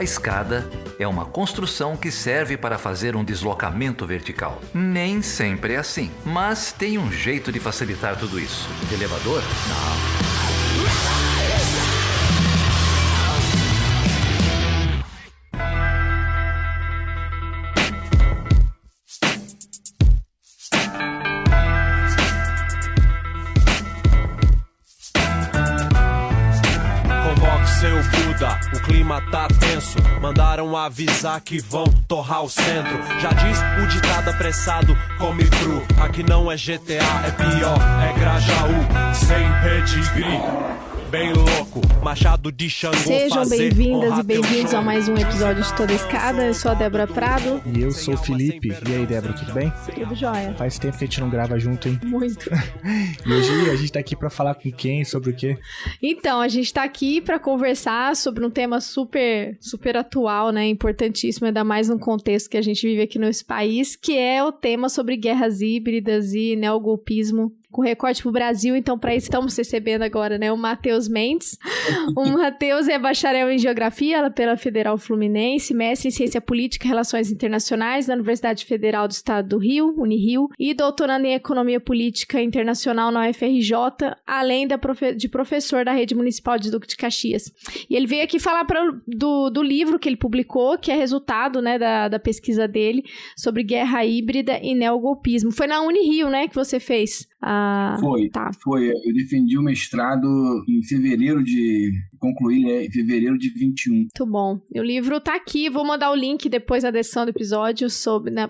escada é uma construção que serve para fazer um deslocamento vertical. Nem sempre é assim, mas tem um jeito de facilitar tudo isso. Elevador? Não. O clima tá tenso, mandaram avisar que vão torrar o centro. Já diz o ditado apressado, come cru. Aqui não é GTA, é pior, é Grajaú, sem pedigree. Bem louco, machado de Xangô. Sejam bem-vindas e bem-vindos a mais um episódio de Toda Escada. Eu sou a Débora Prado. E eu sou o Felipe. E aí, Débora, tudo bem? Tudo jóia. Faz tempo que a gente não grava junto, hein? Muito. E hoje a gente tá aqui pra falar com quem, sobre o quê? Então, a gente tá aqui pra conversar sobre um tema super atual, né? Importantíssimo, ainda mais no contexto que a gente vive aqui no nosso país, que é o tema sobre guerras híbridas e neogolpismo, com recorte pro Brasil. Então, para isso, estamos recebendo agora, né, o Matheus Mendes. O Matheus é bacharel em Geografia pela Federal Fluminense, mestre em Ciência Política e Relações Internacionais da Universidade Federal do Estado do Rio, Unirio, e doutorando em Economia Política Internacional na UFRJ, além de professor da Rede Municipal de Duque de Caxias. E ele veio aqui falar do livro que ele publicou, que é resultado, né, da pesquisa dele sobre guerra híbrida e neogolpismo. Foi na Unirio, né, que você fez? Foi. Eu defendi o mestrado em fevereiro concluí em fevereiro de 21. Muito bom. O livro tá aqui, vou mandar o link depois da descrição do episódio,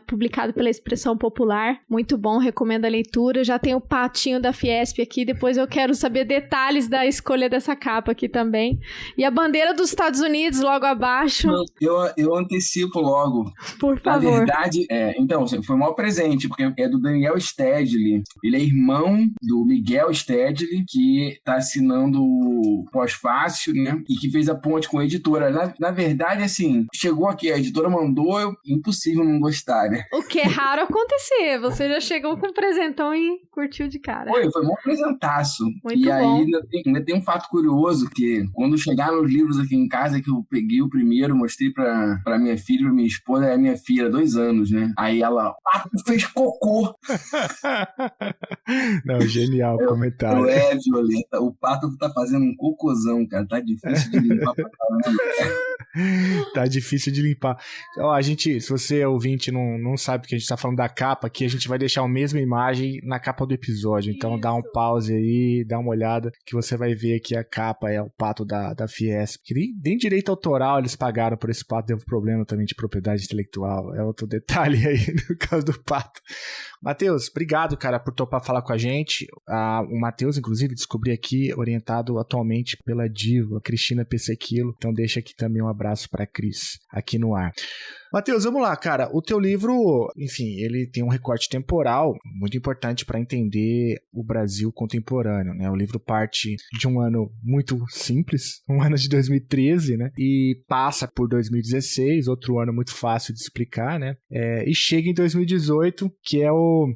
publicado pela Expressão Popular. Muito bom, recomendo a leitura. Já tem o patinho da Fiesp aqui, depois eu quero saber detalhes da escolha dessa capa aqui também. E a bandeira dos Estados Unidos logo abaixo. Eu antecipo logo. Por favor. Na verdade, então, foi o maior presente, porque é do Daniel Stedley. Ele é irmão do Miguel Stedley, que tá assinando o pós-fácil, né? E que fez a ponte com a editora. Na verdade, assim, chegou aqui, a editora mandou, impossível não gostar, né? O que é raro acontecer. Você já chegou com um presentão e curtiu de cara. Foi um presentaço. Muito e bom. Aí ainda tem um fato curioso, que quando chegaram os livros aqui em casa, que eu peguei o primeiro, mostrei pra minha filha, pra minha esposa, é a minha filha, 2 anos, né? Aí ela, fez cocô. Não, genial o comentário. Violeta, o pato tá fazendo um cocôzão, cara. Tá difícil de limpar pra caramba. Tá difícil de limpar. Ó, se você é ouvinte não sabe que a gente tá falando da capa aqui, a gente vai deixar a mesma imagem na capa do episódio. Então dá um pause aí, dá uma olhada, que você vai ver que a capa é o pato da Fiesp. Que nem direito autoral eles pagaram por esse pato, teve problema também de propriedade intelectual. É outro detalhe aí no caso do pato. Matheus, obrigado, cara, por topar falar com a gente. O Matheus, inclusive, descobri aqui, orientado atualmente pela diva, Cristina Pessequilo. Então deixa aqui também um abraço pra Cris, aqui no ar. Matheus, vamos lá, cara. O teu livro, enfim, ele tem um recorte temporal muito importante para entender o Brasil contemporâneo, né? O livro parte de um ano muito simples, um ano de 2013, né? E passa por 2016, outro ano muito fácil de explicar, né? E chega em 2018, que é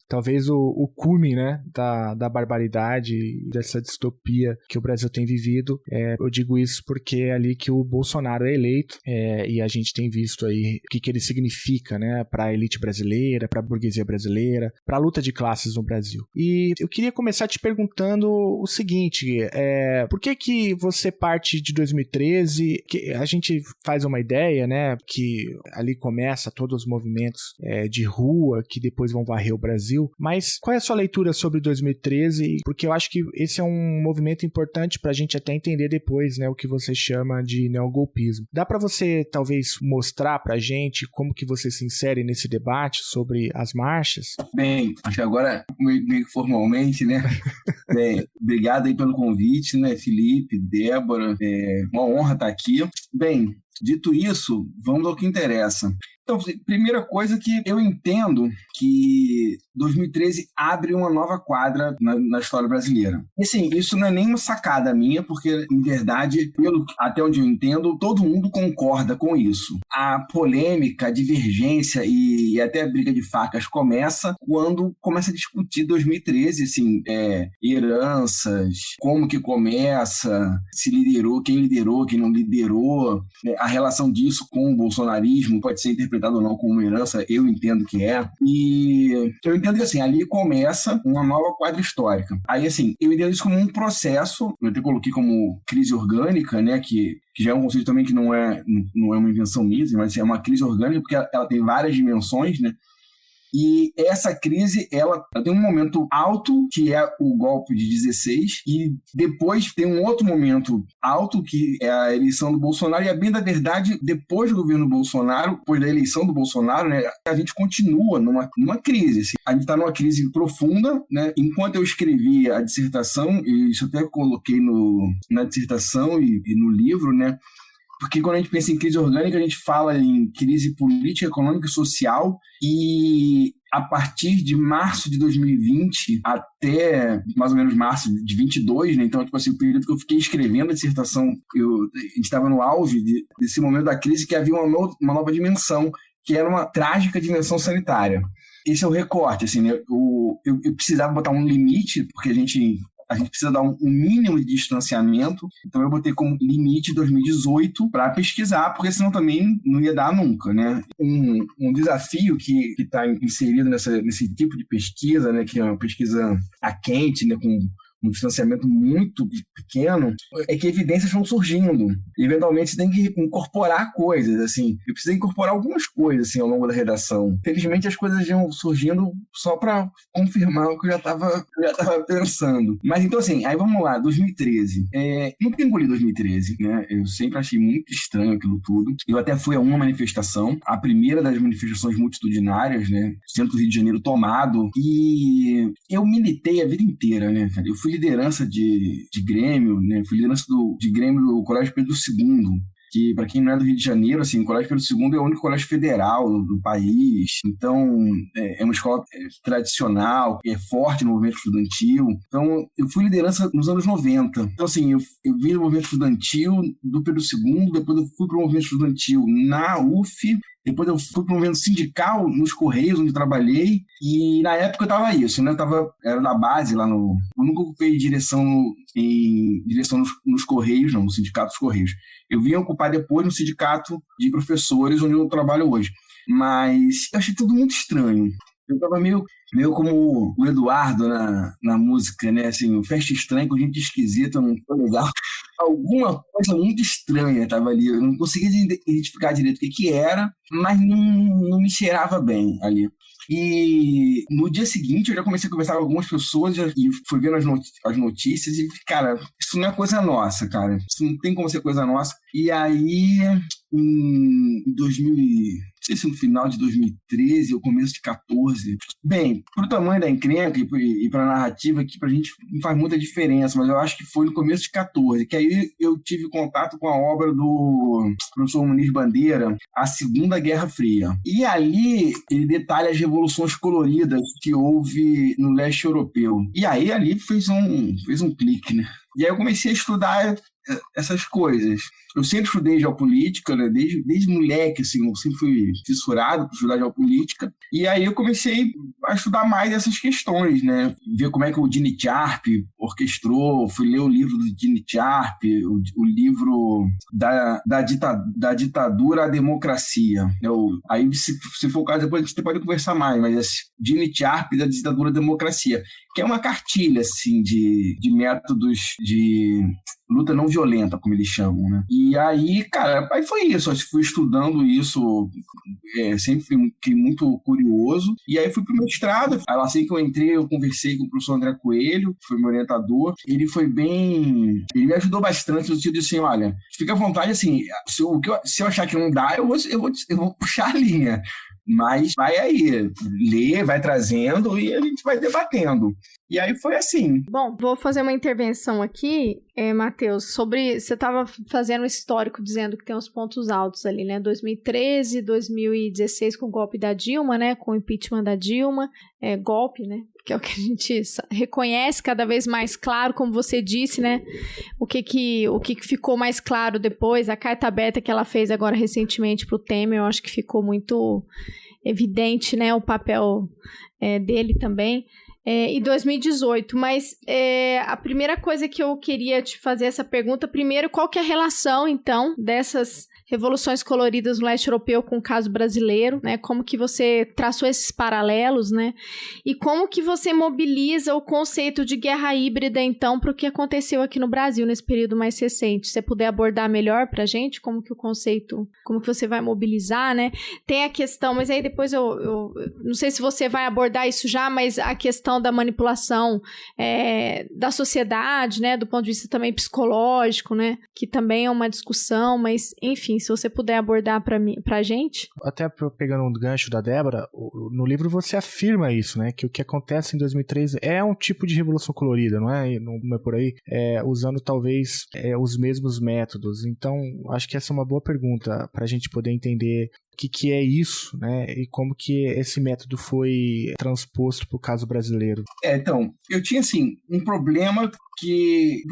talvez o cume, né? Da barbaridade e dessa distopia que o Brasil tem vivido. Eu digo isso porque é ali que o Bolsonaro é eleito, e a gente tem visto aí o que ele significa, né, para a elite brasileira, para a burguesia brasileira, para a luta de classes no Brasil. E eu queria começar te perguntando o seguinte, por que você parte de 2013, que a gente faz uma ideia, né, que ali começa todos os movimentos de rua que depois vão varrer o Brasil, mas qual é a sua leitura sobre 2013? Porque eu acho que esse é um movimento importante para a gente até entender depois, né, o que você chama de neogolpismo. Dá para você talvez mostrar para a gente como que você se insere nesse debate sobre as marchas? Bem, acho que agora, meio que formalmente, né? Bem, obrigado aí pelo convite, né, Felipe, Débora, uma honra estar aqui. Bem, dito isso, vamos ao que interessa. Então, primeira coisa que eu entendo que 2013 abre uma nova quadra na história brasileira. E assim, isso não é nenhuma sacada minha, porque, em verdade, até onde eu entendo, todo mundo concorda com isso. A polêmica, a divergência e até a briga de facas começa quando começa a discutir 2013, assim, heranças, como que começa, se liderou, quem não liderou, a relação disso com o bolsonarismo pode ser interpretada ou não como uma herança, eu entendo que é. E eu entendo que, assim, ali começa uma nova quadra histórica. Aí, assim, eu entendo isso como um processo, eu até coloquei como crise orgânica, né, que já é um conceito também que não é uma invenção minha, mas é uma crise orgânica, porque ela tem várias dimensões, né? E essa crise, ela tem um momento alto, que é o golpe de 16, e depois tem um outro momento alto, que é a eleição do Bolsonaro, e, a bem da verdade, depois do governo Bolsonaro, depois da eleição do Bolsonaro, né, a gente continua numa crise. Assim. A gente está numa crise profunda, né? Enquanto eu escrevi a dissertação, e isso até coloquei na dissertação e no livro, né? Porque quando a gente pensa em crise orgânica, a gente fala em crise política, econômica e social, e a partir de março de 2020 até mais ou menos março de 22, né? Então, tipo assim, o período que eu fiquei escrevendo a dissertação, a gente estava no auge desse momento da crise, que havia uma nova dimensão, que era uma trágica dimensão sanitária. Esse é o recorte, assim, né? Eu precisava botar um limite, porque a gente precisa dar um mínimo de distanciamento, então eu botei como limite 2018 para pesquisar, porque senão também não ia dar nunca, né? Um desafio que está inserido nesse tipo de pesquisa, né, que é uma pesquisa a quente, né, com um distanciamento muito pequeno, é que evidências vão surgindo. E, eventualmente, você tem que incorporar coisas, assim. Eu precisei incorporar algumas coisas, assim, ao longo da redação. Felizmente, as coisas iam surgindo só para confirmar o que eu já estava pensando. Mas, então, assim, aí vamos lá, 2013. Nunca engoli 2013, né? Eu sempre achei muito estranho aquilo tudo. Eu até fui a uma manifestação, a primeira das manifestações multitudinárias, né? Centro do Rio de Janeiro tomado. E eu militei a vida inteira, né, cara? Eu fui liderança de Grêmio, né? Fui liderança de Grêmio do Colégio Pedro II, que, para quem não é do Rio de Janeiro, assim, o Colégio Pedro II é o único colégio federal do país. Então, é uma escola tradicional, é forte no movimento estudantil. Então, eu fui liderança nos anos 90. Então, assim, eu vim do movimento estudantil do Pedro II, depois eu fui para o movimento estudantil na UF, depois eu fui para o movimento sindical nos Correios, onde trabalhei, e na época eu estava isso, né? Era da base lá no... Eu nunca ocupei direção nos Correios, não, no Sindicato dos Correios. Eu vim ocupar depois no Sindicato de Professores, onde eu trabalho hoje. Mas eu achei tudo muito estranho. Eu estava meio como o Eduardo na música, né? Assim, festa estranha, com gente esquisita, não foi legal. Alguma coisa muito estranha estava ali. Eu não conseguia identificar direito o que era, mas não me cheirava bem ali. E no dia seguinte eu já comecei a conversar com algumas pessoas e fui vendo as notícias e, cara, isso não é coisa nossa, cara. Isso não tem como ser coisa nossa. E aí, em 2000, não sei se no final de 2013 ou começo de 14, bem, pro tamanho da encrenca e pra narrativa aqui, pra gente não faz muita diferença, mas eu acho que foi no começo de 14, que aí eu tive contato com a obra do professor Muniz Bandeira, A Segunda Guerra Fria. E ali ele detalha as revoluções coloridas que houve no leste europeu. E aí ali fez um clique, né? E aí eu comecei a estudar essas coisas. Eu sempre estudei geopolítica, né? Desde moleque, assim, eu sempre fui fissurado por estudar geopolítica. E aí eu comecei a estudar mais essas questões, né? Ver como é que o Gene Sharp orquestrou, fui ler o livro do Gene Sharp, o livro da ditadura à democracia. Aí, se for o caso, depois a gente pode conversar mais, mas Gene Sharp da ditadura à democracia, que é uma cartilha, assim, de métodos de luta não violenta, como eles chamam, né? E aí, cara, aí foi isso. Eu fui estudando isso, sempre fiquei muito curioso. E aí fui pro mestrado. Aí, assim que eu entrei, eu conversei com o professor André Coelho, que foi meu orientador. Ele me ajudou bastante no sentido de assim, olha, fica à vontade, assim, se eu achar que não dá, eu vou puxar a linha. Mas vai aí, lê, vai trazendo e a gente vai debatendo. E aí foi assim. Bom, vou fazer uma intervenção aqui, Matheus, sobre... Você estava fazendo um histórico dizendo que tem uns pontos altos ali, né? 2013, 2016 com o golpe da Dilma, né? Com o impeachment da Dilma. Golpe, né? Que é o que a gente reconhece cada vez mais claro, como você disse, né? O que ficou mais claro depois, a carta aberta que ela fez agora recentemente para o Temer, eu acho que ficou muito evidente, né? O papel dele também. E 2018, mas a primeira coisa que eu queria te fazer essa pergunta, primeiro, qual que é a relação, então, dessas revoluções coloridas no leste europeu com o caso brasileiro, né? Como que você traçou esses paralelos, né? E como que você mobiliza o conceito de guerra híbrida, então, para o que aconteceu aqui no Brasil nesse período mais recente. Se você puder abordar melhor pra gente, como que o conceito, como que você vai mobilizar, né? Tem a questão, mas aí depois eu não sei se você vai abordar isso já, mas a questão da manipulação da sociedade, né? Do ponto de vista também psicológico, né? Que também é uma discussão, mas, enfim, se você puder abordar pra gente. Até pegando um gancho da Débora, no livro você afirma isso, né? Que o que acontece em 2013 é um tipo de revolução colorida, não é? Não é por aí? Usando talvez os mesmos métodos. Então, acho que essa é uma boa pergunta para a gente poder entender o que é isso, né? E como que esse método foi transposto para o caso brasileiro. Então, eu tinha, assim, um problema que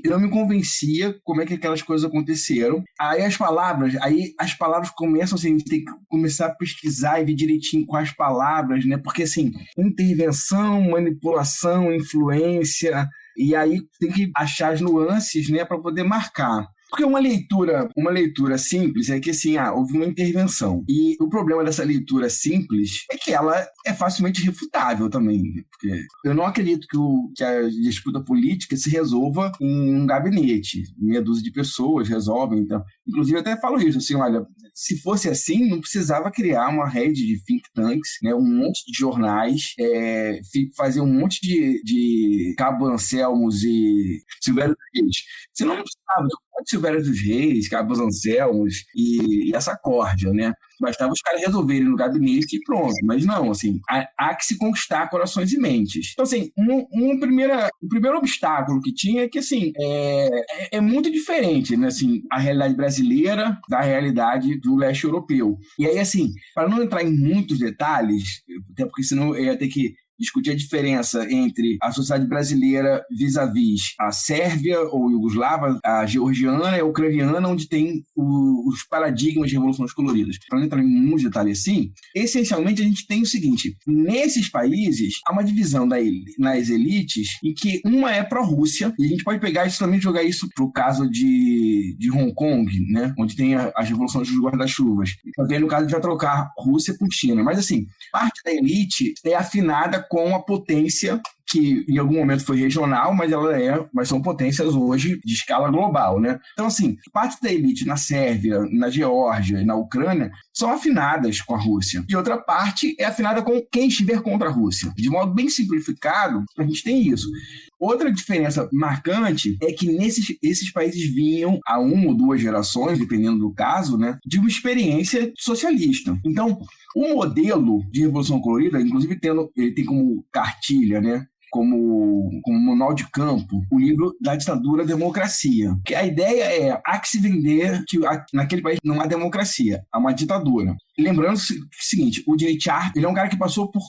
eu não me convencia como é que aquelas coisas aconteceram. Aí as palavras começam, assim, a gente tem que começar a pesquisar e ver direitinho quais palavras, né? Porque, assim, intervenção, manipulação, influência, e aí tem que achar as nuances, né, para poder marcar. Porque uma leitura simples é que, assim, houve uma intervenção. E o problema dessa leitura simples é que ela é facilmente refutável também. Porque eu não acredito que a disputa política se resolva em um gabinete. Meia dúzia de pessoas resolvem. Então, inclusive, eu até falo isso, assim, olha, se fosse assim, não precisava criar uma rede de think tanks, né, um monte de jornais, fazer um monte de Cabo Anselmos e Silvério dos Reis. Você não precisava de Silvério dos Reis, Cabo Anselmos e essa córdia, né? Bastava os caras resolverem no gabinete e pronto. Mas não, assim, há que se conquistar corações e mentes. Então, assim, o primeiro obstáculo que tinha é que, assim, é muito diferente, né? Assim, a realidade brasileira da realidade do leste europeu. E aí, assim, para não entrar em muitos detalhes, até porque senão eu ia ter que discutir a diferença entre a sociedade brasileira vis-à-vis a Sérvia ou Iugoslava, a georgiana e a ucraniana, onde tem os paradigmas de revoluções coloridas. Para não entrar em muitos detalhes assim, essencialmente a gente tem o seguinte: nesses países há uma divisão nas elites em que uma é pró-Rússia, e a gente pode pegar isso também e jogar isso para o caso de Hong Kong, né, onde tem as revoluções dos guarda-chuvas. Também no caso de já trocar Rússia por China. Mas assim, parte da elite é afinada com a potência que em algum momento foi regional, mas são potências hoje de escala global, né? Então, assim, parte da elite na Sérvia, na Geórgia e na Ucrânia são afinadas com a Rússia. E outra parte é afinada com quem estiver contra a Rússia. De modo bem simplificado, a gente tem isso. Outra diferença marcante é que esses países vinham há 1 ou 2 gerações, dependendo do caso, né, de uma experiência socialista. Então, o modelo de Revolução Colorida, inclusive ele tem como cartilha, né, como manual de campo, o livro da ditadura Democracia. Que a ideia há que se vender que naquele país não há democracia, há uma ditadura. E lembrando o seguinte, o Jay Char, ele é um cara que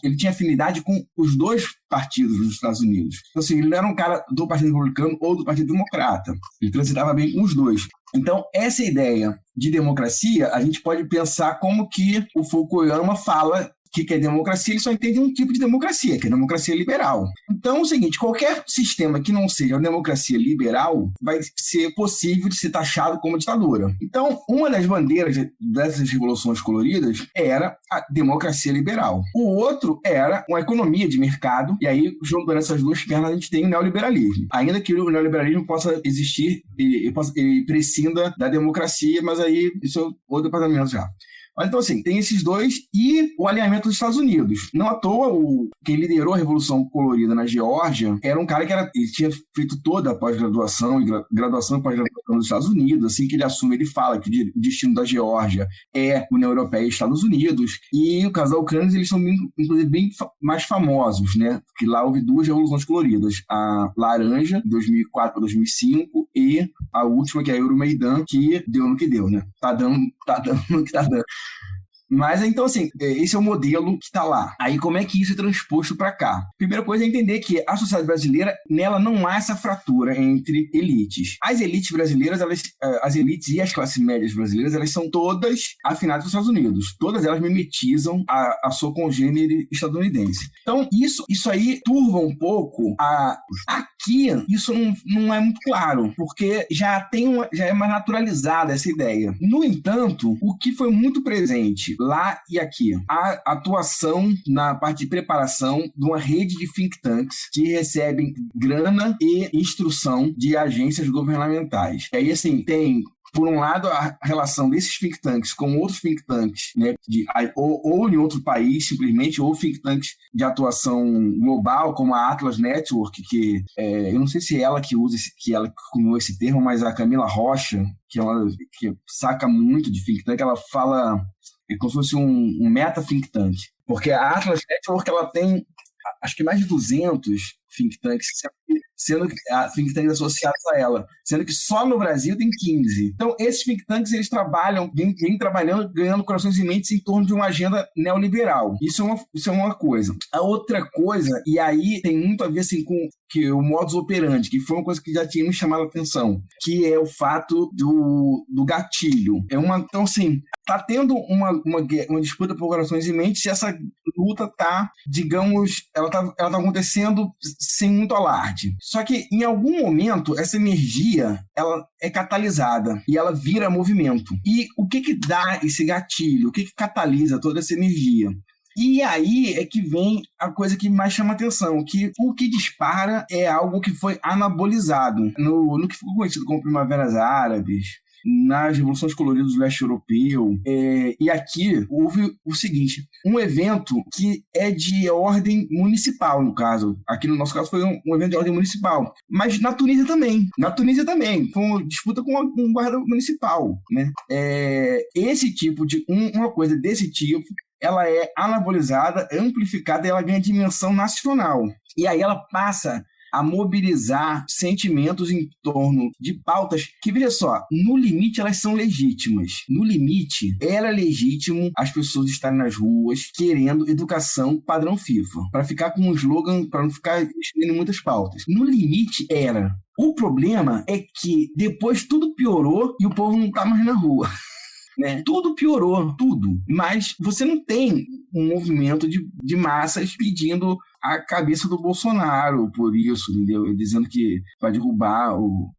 ele tinha afinidade com os dois partidos dos Estados Unidos. Então, assim, ele não era um cara do Partido Republicano ou do Partido Democrata. Ele transitava bem com os dois. Então, essa ideia de democracia, a gente pode pensar como que o Fukuyama fala que é democracia, ele só entende um tipo de democracia, que é a democracia liberal. Então é o seguinte, qualquer sistema que não seja a democracia liberal vai ser possível de ser taxado como ditadura. Então, uma das bandeiras dessas revoluções coloridas era a democracia liberal. O outro era uma economia de mercado, e aí, juntando essas duas pernas, a gente tem o neoliberalismo. Ainda que o neoliberalismo possa existir, ele prescinda da democracia, mas aí isso é outro departamento já. Então, assim, tem esses dois e o alinhamento dos Estados Unidos. Não à toa, quem liderou a Revolução Colorida na Geórgia era um cara ele tinha feito toda a pós-graduação e graduação e pós-graduação nos Estados Unidos. Assim que ele assume, ele fala que o destino da Geórgia é União Europeia e Estados Unidos. E o caso da Ucrânia, eles são, inclusive, bem mais famosos, né? Porque lá houve 2 revoluções coloridas. A laranja, de 2004 para 2005, e a última, que é a Euromaidan, que deu no que deu, né? Tá dando no que tá dando. Mas, então, assim, esse é o modelo que está lá. Aí, como é que isso é transposto para cá? Primeira coisa é entender que a sociedade brasileira, nela não há essa fratura entre elites. As elites brasileiras, as elites e as classes médias brasileiras, elas são todas afinadas com os Estados Unidos. Todas elas mimetizam a sua congênere estadunidense. Então, isso aí turva um pouco aqui, isso não é muito claro, porque já é mais naturalizada essa ideia. No entanto, o que foi muito presente lá e aqui, a atuação na parte de preparação de uma rede de think tanks que recebem grana e instrução de agências governamentais. E aí, assim, tem, por um lado, a relação desses think tanks com outros think tanks, né, ou em outro país, simplesmente, ou think tanks de atuação global, como a Atlas Network, que eu não sei se é ela que cunhou esse termo, mas a Camila Rocha, que saca muito de think tank, ela fala como se fosse um meta think tank, porque a Atlas Network, ela tem acho que mais de 200 think tanks, sendo que think tanks associados a ela, sendo que só no Brasil tem 15. Então, esses think tanks, eles vêm trabalhando, ganhando corações e mentes em torno de uma agenda neoliberal. Isso é uma coisa. A outra coisa, e aí tem muito a ver assim, com que o modus operandi, que foi uma coisa que já tinha me chamado a atenção, que é o fato do gatilho. Então, assim, tá tendo uma disputa por corações e mentes, e essa luta tá, digamos, ela tá acontecendo sem muito alarde. Só que, em algum momento, essa energia, ela é catalisada e ela vira movimento. E o que dá esse gatilho? O que catalisa toda essa energia? E aí é que vem a coisa que mais chama atenção, que o que dispara é algo que foi anabolizado no que ficou conhecido como Primaveras Árabes, nas revoluções coloridas do leste europeu. E aqui houve o seguinte, um evento que é de ordem municipal, no caso. Aqui no nosso caso foi um evento de ordem municipal. Mas na Tunísia também. Foi uma disputa com um guarda municipal, né? Esse tipo de... uma coisa desse tipo, ela é anabolizada, amplificada e ela ganha dimensão nacional. E aí ela passa a mobilizar sentimentos em torno de pautas que, veja só, no limite elas são legítimas. No limite, era legítimo as pessoas estarem nas ruas querendo educação padrão FIFA, para ficar com um slogan, para não ficar escrevendo muitas pautas. No limite, era. O problema é que depois tudo piorou e o povo não está mais na rua. Né? Tudo piorou, tudo. Mas você não tem um movimento de massas pedindo a cabeça do Bolsonaro por isso, entendeu? Dizendo que vai derrubar o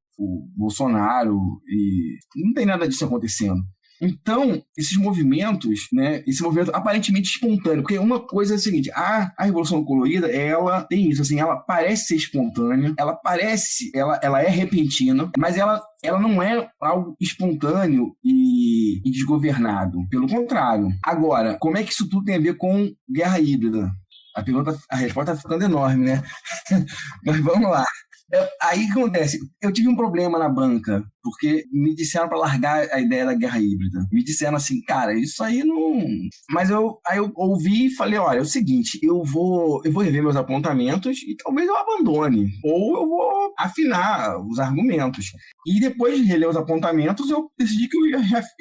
Bolsonaro, e não tem nada disso acontecendo. Então, esses movimentos, né, esse movimento aparentemente espontâneo, porque uma coisa é a seguinte, a Revolução Colorida, ela tem isso, assim, ela parece ser espontânea, ela é repentina, mas ela não é algo espontâneo e desgovernado, pelo contrário. Agora, como é que isso tudo tem a ver com guerra híbrida? A resposta está ficando enorme, né? Mas vamos lá. Aí o que acontece? Eu tive um problema na banca, porque me disseram para largar a ideia da guerra híbrida. Me disseram assim, cara, isso aí não... Mas aí eu ouvi e falei, olha, é o seguinte, eu vou rever meus apontamentos e talvez eu abandone, ou eu vou afinar os argumentos. E depois de reler os apontamentos, eu decidi que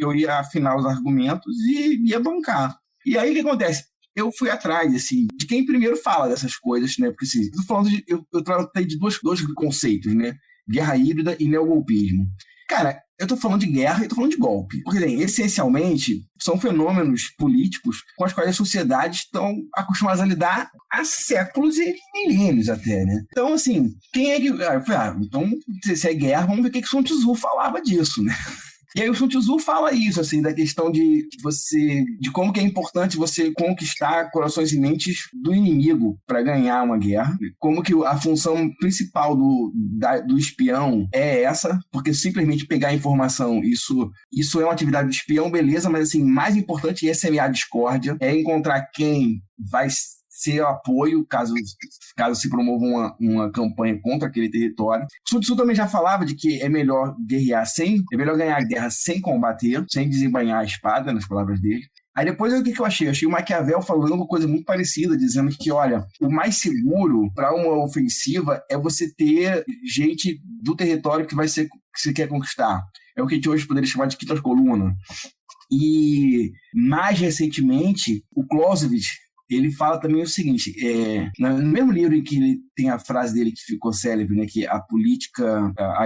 eu ia afinar os argumentos e ia bancar. E aí o que acontece? Eu fui atrás, assim, de quem primeiro fala dessas coisas, né? Porque, assim, eu tratei de dois conceitos, né? Guerra híbrida e neogolpismo. Cara, eu tô falando de guerra e tô falando de golpe. Porque, assim, essencialmente, são fenômenos políticos com os quais as sociedades estão acostumadas a lidar há séculos e milênios até, né? Então, assim, quem é que... Eu falei, então, se é guerra, vamos ver o que Sun Tzu falava disso, né? E aí o Sun Tzu fala isso, assim, da questão de como que é importante você conquistar corações e mentes do inimigo para ganhar uma guerra. Como que a função principal do espião é essa, porque simplesmente pegar a informação, isso é uma atividade do espião, beleza, mas assim, mais importante é semear discórdia, é encontrar quem vai ser apoio caso se promova uma campanha contra aquele território. Sun Tzu também já falava de que é melhor ganhar a guerra sem combater, sem desembainhar a espada, nas palavras dele. Aí depois o que eu achei? Eu achei o Maquiavel falando uma coisa muito parecida, dizendo que, olha, o mais seguro para uma ofensiva é você ter gente do território que você quer conquistar. É o que a gente hoje poderia chamar de quinta coluna. E, mais recentemente, o Clausewitz, ele fala também o seguinte, no mesmo livro em que ele tem a frase dele que ficou célebre, né, que a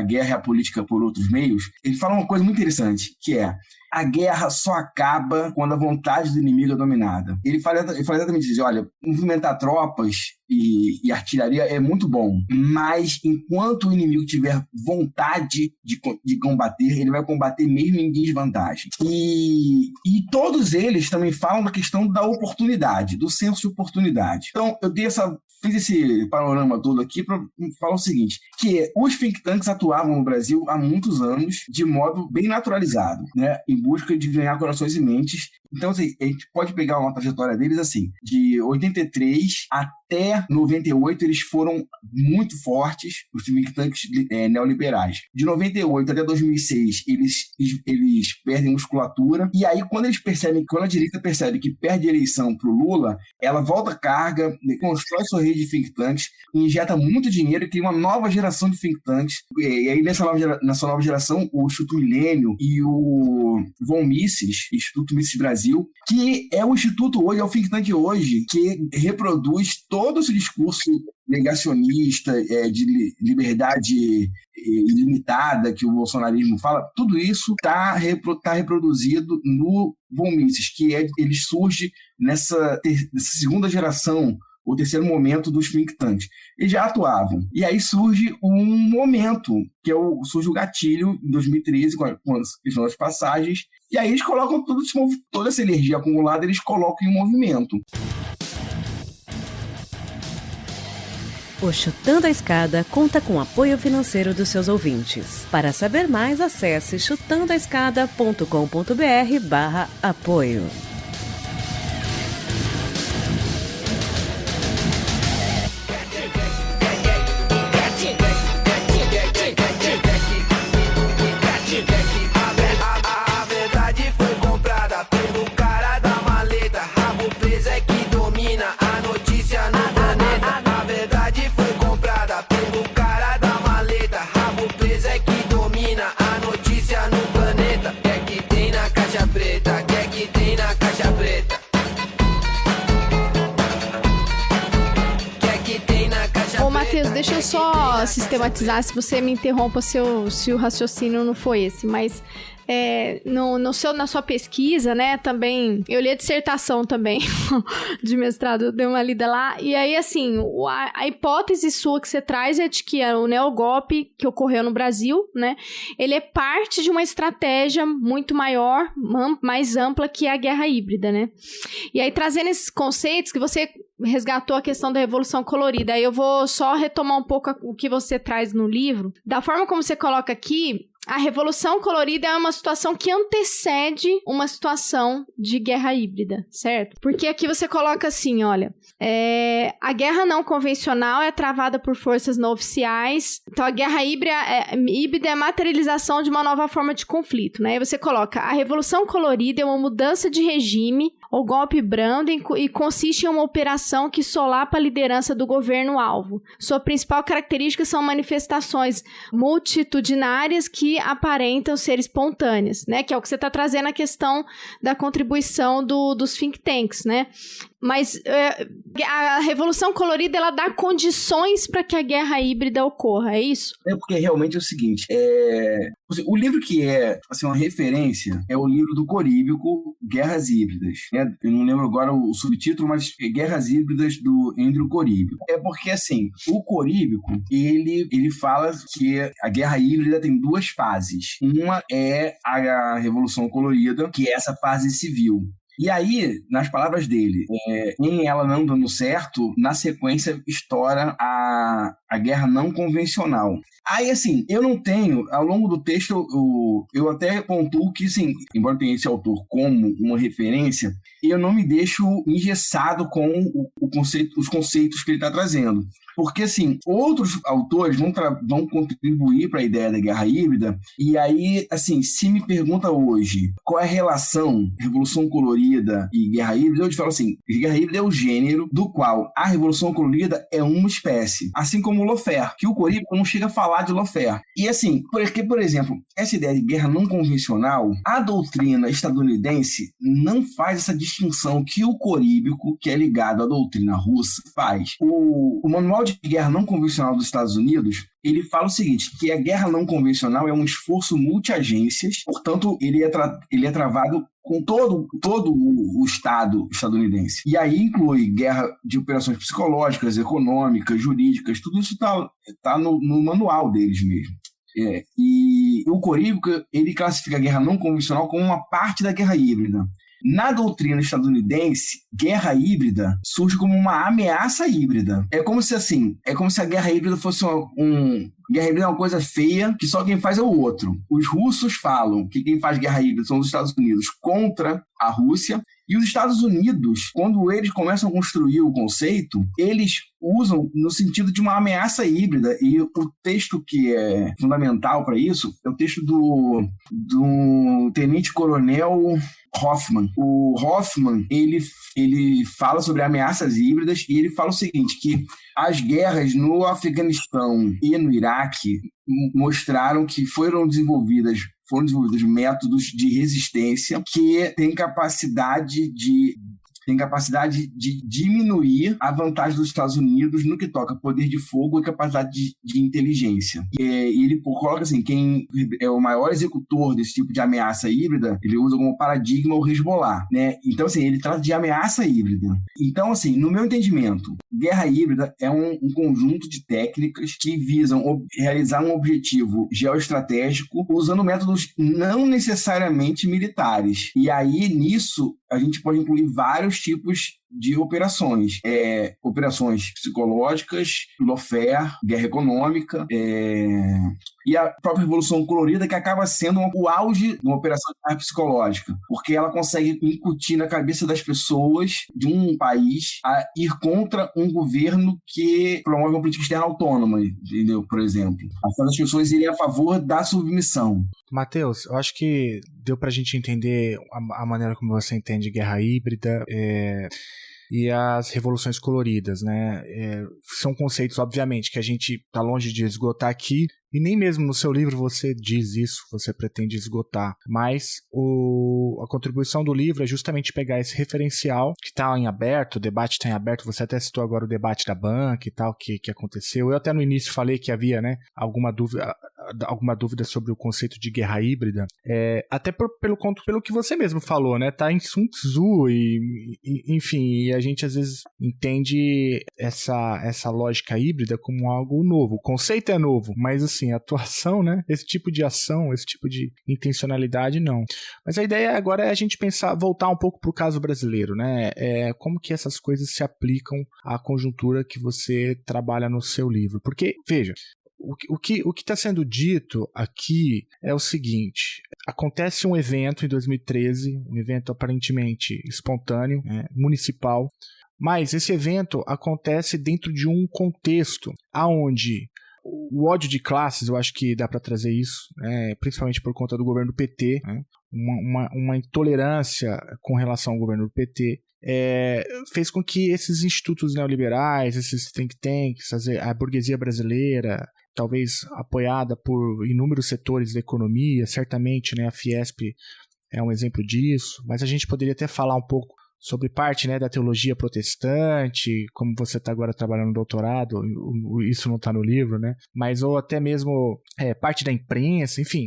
guerra é a política por outros meios, ele fala uma coisa muito interessante, que é: a guerra só acaba quando a vontade do inimigo é dominada. Ele fala exatamente isso, olha, movimentar tropas e artilharia é muito bom, mas enquanto o inimigo tiver vontade de combater, ele vai combater mesmo em desvantagem. E todos eles também falam da questão da oportunidade, do senso de oportunidade. Então, fiz esse panorama todo aqui para falar o seguinte, que os think tanks atuavam no Brasil há muitos anos de modo bem naturalizado, né, em busca de ganhar corações e mentes. Então, assim, a gente pode pegar uma trajetória deles assim, de 83 até 98, eles foram muito fortes, os think tanks neoliberais. De 98 até 2006, eles perdem musculatura, e aí quando a direita percebe que perde a eleição pro Lula, ela volta a carga, constrói sua rede de think tanks, injeta muito dinheiro e cria uma nova geração de think tanks. E aí nessa nova geração, o Instituto Milênio e o Von Mises, Instituto Mises Brasil, que é o instituto hoje, é o think tank hoje, que reproduz todo esse discurso negacionista, de liberdade ilimitada que o bolsonarismo fala. Tudo isso está reproduzido no Von Mises, ele surge nessa segunda geração, o terceiro momento dos think tanks. Eles já atuavam. E aí surge um momento, surge o gatilho, em 2013, com as questões das passagens, e aí eles colocam toda essa energia acumulada, eles colocam em movimento. O Chutando a Escada conta com apoio financeiro dos seus ouvintes. Para saber mais, acesse chutandoaescada.com.br/apoio. Deixa eu só sistematizar, se você me interrompa se o raciocínio não foi esse, mas na sua pesquisa, né, também, eu li a dissertação também de mestrado, eu dei uma lida lá, e aí, assim, a hipótese sua que você traz é de que o neogolpe que ocorreu no Brasil, né, ele é parte de uma estratégia muito maior, mais ampla, que é a guerra híbrida, né, e aí trazendo esses conceitos que você resgatou a questão da Revolução Colorida, aí eu vou só retomar um pouco o que você traz no livro, da forma como você coloca aqui. A Revolução Colorida é uma situação que antecede uma situação de guerra híbrida, certo? Porque aqui você coloca assim, olha, a guerra não convencional é travada por forças não oficiais, então a guerra híbrida é a materialização de uma nova forma de conflito, né? Aí você coloca, a Revolução Colorida é uma mudança de regime ou golpe brando e consiste em uma operação que solapa a liderança do governo-alvo. Sua principal característica são manifestações multitudinárias que aparentam ser espontâneas, né? Que é o que você está trazendo a questão da contribuição dos think tanks, né? Mas a Revolução Colorida, ela dá condições para que a guerra híbrida ocorra, é isso? Porque realmente é o seguinte, o livro que é assim, uma referência é o livro do Coríbico, Guerras Híbridas, né? Eu não lembro agora o subtítulo, mas é Guerras Híbridas do Andrew Coríbico. É porque, assim, o Coríbico, ele fala que a guerra híbrida tem duas fases. Uma é a Revolução Colorida, que é essa fase civil. E aí, nas palavras dele, em ela não dando certo, na sequência estoura a guerra não convencional. Aí, assim, eu não tenho, ao longo do texto, eu até pontuo que, assim, embora tenha esse autor como uma referência, eu não me deixo engessado com os conceitos que ele está trazendo. porque, assim, outros autores vão contribuir para a ideia da guerra híbrida, e aí, assim, se me pergunta hoje qual é a relação Revolução Colorida e guerra híbrida, eu te falo assim, guerra híbrida é o gênero do qual a Revolução Colorida é uma espécie, assim como o lawfare, que o Coríbico não chega a falar de lawfare. E assim, porque, por exemplo, essa ideia de guerra não convencional, a doutrina estadunidense não faz essa distinção que o Coríbico, que é ligado à doutrina russa, faz. O Manual de Guerra Não Convencional dos Estados Unidos, ele fala o seguinte, que a guerra não convencional é um esforço multi-agências, portanto, ele é travado com todo o Estado estadunidense. E aí inclui guerra de operações psicológicas, econômicas, jurídicas, tudo isso tá no manual deles mesmo. E o Coríbico, ele classifica a guerra não convencional como uma parte da guerra híbrida. Na doutrina estadunidense, guerra híbrida surge como uma ameaça híbrida. É como se a guerra híbrida fosse guerra híbrida é uma coisa feia que só quem faz é o outro. Os russos falam que quem faz guerra híbrida são os Estados Unidos contra a Rússia. E os Estados Unidos, quando eles começam a construir o conceito, eles usam no sentido de uma ameaça híbrida. E o texto que é fundamental para isso é o texto do tenente-coronel Hoffman. O Hoffman, ele fala sobre ameaças híbridas e ele fala o seguinte, que as guerras no Afeganistão e no Iraque mostraram que foram desenvolvidos métodos de resistência que têm capacidade de diminuir a vantagem dos Estados Unidos no que toca poder de fogo e capacidade de inteligência. E ele coloca assim, quem é o maior executor desse tipo de ameaça híbrida, ele usa como paradigma o Hezbollah, né? Então, assim, ele trata de ameaça híbrida. Então, assim, no meu entendimento, guerra híbrida é um conjunto de técnicas que visam realizar um objetivo geoestratégico usando métodos não necessariamente militares. E aí, nisso, a gente pode incluir vários tipos de operações. Operações psicológicas, lawfare, guerra econômica, e a própria Revolução Colorida, que acaba sendo o auge de uma operação de guerra psicológica, porque ela consegue incutir na cabeça das pessoas de um país a ir contra um governo que promove uma política externa autônoma, entendeu? Por exemplo. As pessoas irem a favor da submissão. Matheus, eu acho que deu pra gente entender a maneira como você entende guerra híbrida e as revoluções coloridas, né? São conceitos, obviamente, que a gente tá longe de esgotar aqui, e nem mesmo no seu livro você diz isso, você pretende esgotar. Mas a contribuição do livro é justamente pegar esse referencial que está em aberto, o debate está em aberto, você até citou agora o debate da banca e tal, que aconteceu. Eu até no início falei que havia, né, alguma dúvida sobre o conceito de guerra híbrida, até pelo que você mesmo falou, né? Tá em Sun Tzu enfim, e a gente às vezes entende essa lógica híbrida como algo novo. O conceito é novo, mas assim, a atuação, né? Esse tipo de ação, esse tipo de intencionalidade, não. Mas a ideia agora é a gente voltar um pouco para o caso brasileiro, né? Como que essas coisas se aplicam à conjuntura que você trabalha no seu livro. Porque, veja, o que está sendo dito aqui é o seguinte: acontece um evento em 2013, um evento aparentemente espontâneo, municipal, mas esse evento acontece dentro de um contexto onde o ódio de classes, eu acho que dá para trazer isso, principalmente por conta do governo do PT, né? Uma intolerância com relação ao governo do PT, fez com que esses institutos neoliberais, esses think tanks, a burguesia brasileira, talvez apoiada por inúmeros setores da economia, certamente, né, a Fiesp é um exemplo disso, mas a gente poderia até falar um pouco sobre parte, né, da teologia protestante, como você está agora trabalhando no doutorado, isso não está no livro, né? Mas ou até mesmo parte da imprensa, enfim,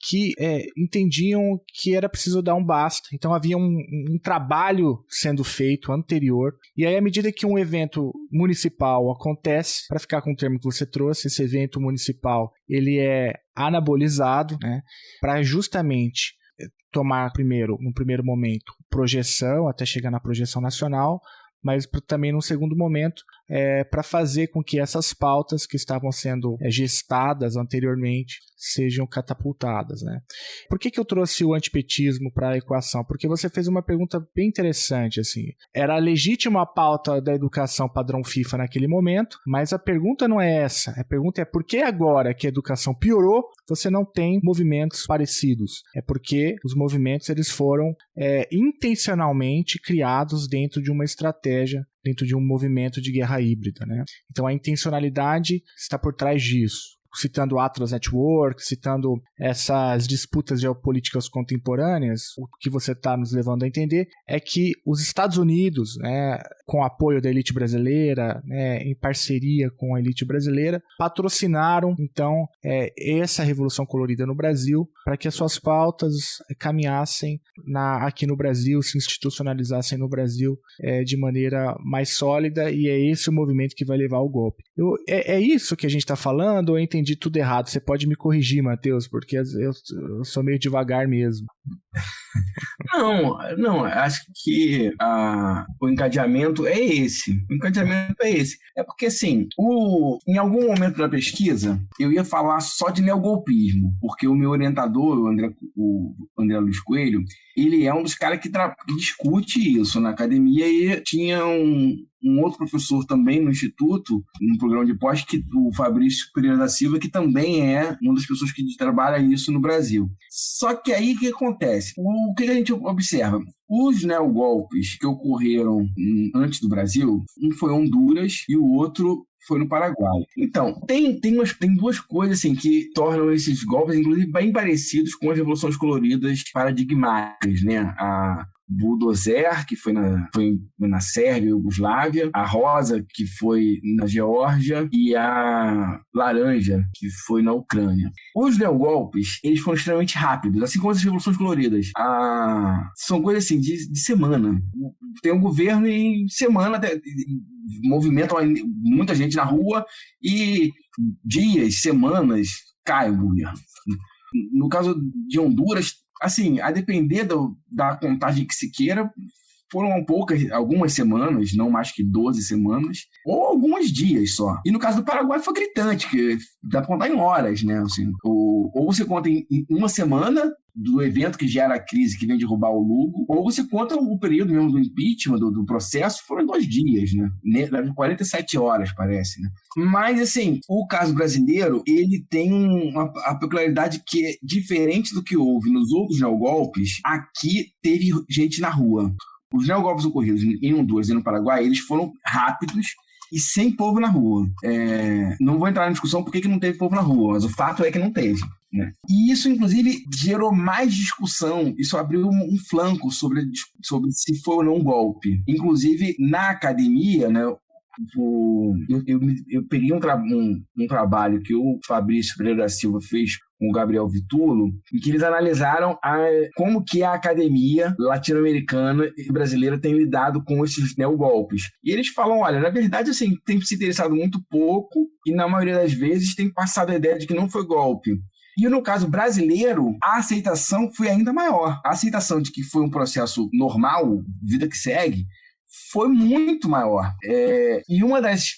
que entendiam que era preciso dar um basta. Então havia um trabalho sendo feito anterior, e aí à medida que um evento municipal acontece, para ficar com o termo que você trouxe, esse evento municipal, ele é anabolizado, né, para justamente tomar num primeiro momento, projeção, até chegar na projeção nacional, mas também num segundo momento, para fazer com que essas pautas que estavam sendo gestadas anteriormente sejam catapultadas, né? Por que eu trouxe o antipetismo para a equação? Porque você fez uma pergunta bem interessante, assim. Era legítima a pauta da educação padrão FIFA naquele momento, mas a pergunta não é essa. A pergunta é por que agora que a educação piorou, você não tem movimentos parecidos? É porque os movimentos eles foram intencionalmente criados dentro de uma estratégia, dentro de um movimento de guerra híbrida, né? Então a intencionalidade está por trás disso. Citando o Atlas Network, citando essas disputas geopolíticas contemporâneas, o que você está nos levando a entender é que os Estados Unidos, né, com o apoio da elite brasileira, né, em parceria com a elite brasileira, patrocinaram, então, essa Revolução Colorida no Brasil, para que as suas pautas caminhassem aqui no Brasil, se institucionalizassem no Brasil de maneira mais sólida, e é esse o movimento que vai levar ao golpe. É isso que a gente está falando, ou eu entendi tudo errado? Você pode me corrigir, Matheus, porque eu sou meio devagar mesmo. Não, acho que o encadeamento é esse. É porque, assim, em algum momento da pesquisa, eu ia falar só de neogolpismo, porque o meu orientador, o André Luiz Coelho, ele é um dos caras que discute isso na academia, e tinha um outro professor também no Instituto, no programa de pós, o Fabrício Pereira da Silva, que também é uma das pessoas que trabalha isso no Brasil. Só que aí o que acontece? O que a gente observa? Os neogolpes que ocorreram antes do Brasil, um foi Honduras e o outro foi no Paraguai. Então, tem duas coisas assim, que tornam esses golpes, inclusive, bem parecidos com as revoluções coloridas paradigmáticas, né? A Bulldozer, que foi na Sérvia e Iugoslávia, a Rosa, que foi na Geórgia, e a Laranja, que foi na Ucrânia. Os neogolpes, eles foram extremamente rápidos, assim como as revoluções coloridas. São coisas assim, de semana. Tem um governo e em semana movimentam muita gente na rua e dias, semanas, cai o governo. No caso de Honduras, assim, a depender da contagem que se queira, foram algumas semanas, não mais que 12 semanas, ou alguns dias só. E no caso do Paraguai foi gritante, que dá pra contar em horas, né? Assim, ou você conta em uma semana do evento que gera a crise, que vem derrubar o Lugo, ou você conta o período mesmo do impeachment, do processo, foram 2 dias, né? 47 horas, parece, né? Mas, assim, o caso brasileiro, ele tem a peculiaridade que é diferente do que houve nos outros neogolpes. Aqui teve gente na rua. Os neogolpes ocorridos em Honduras e no Paraguai, eles foram rápidos e sem povo na rua. Não vou entrar na discussão por que não teve povo na rua, mas o fato é que não teve, né? E isso, inclusive, gerou mais discussão. Isso abriu um flanco sobre se foi ou não um golpe. Inclusive, na academia, né, eu peguei um trabalho que o Fabrício Pereira da Silva fez com o Gabriel Vitulo, em que eles analisaram como que a academia latino-americana e brasileira tem lidado com esses neogolpes. E eles falam, olha, na verdade, assim, tem se interessado muito pouco e, na maioria das vezes, tem passado a ideia de que não foi golpe. E no caso brasileiro, a aceitação foi ainda maior. A aceitação de que foi um processo normal, vida que segue, foi muito maior. E uma das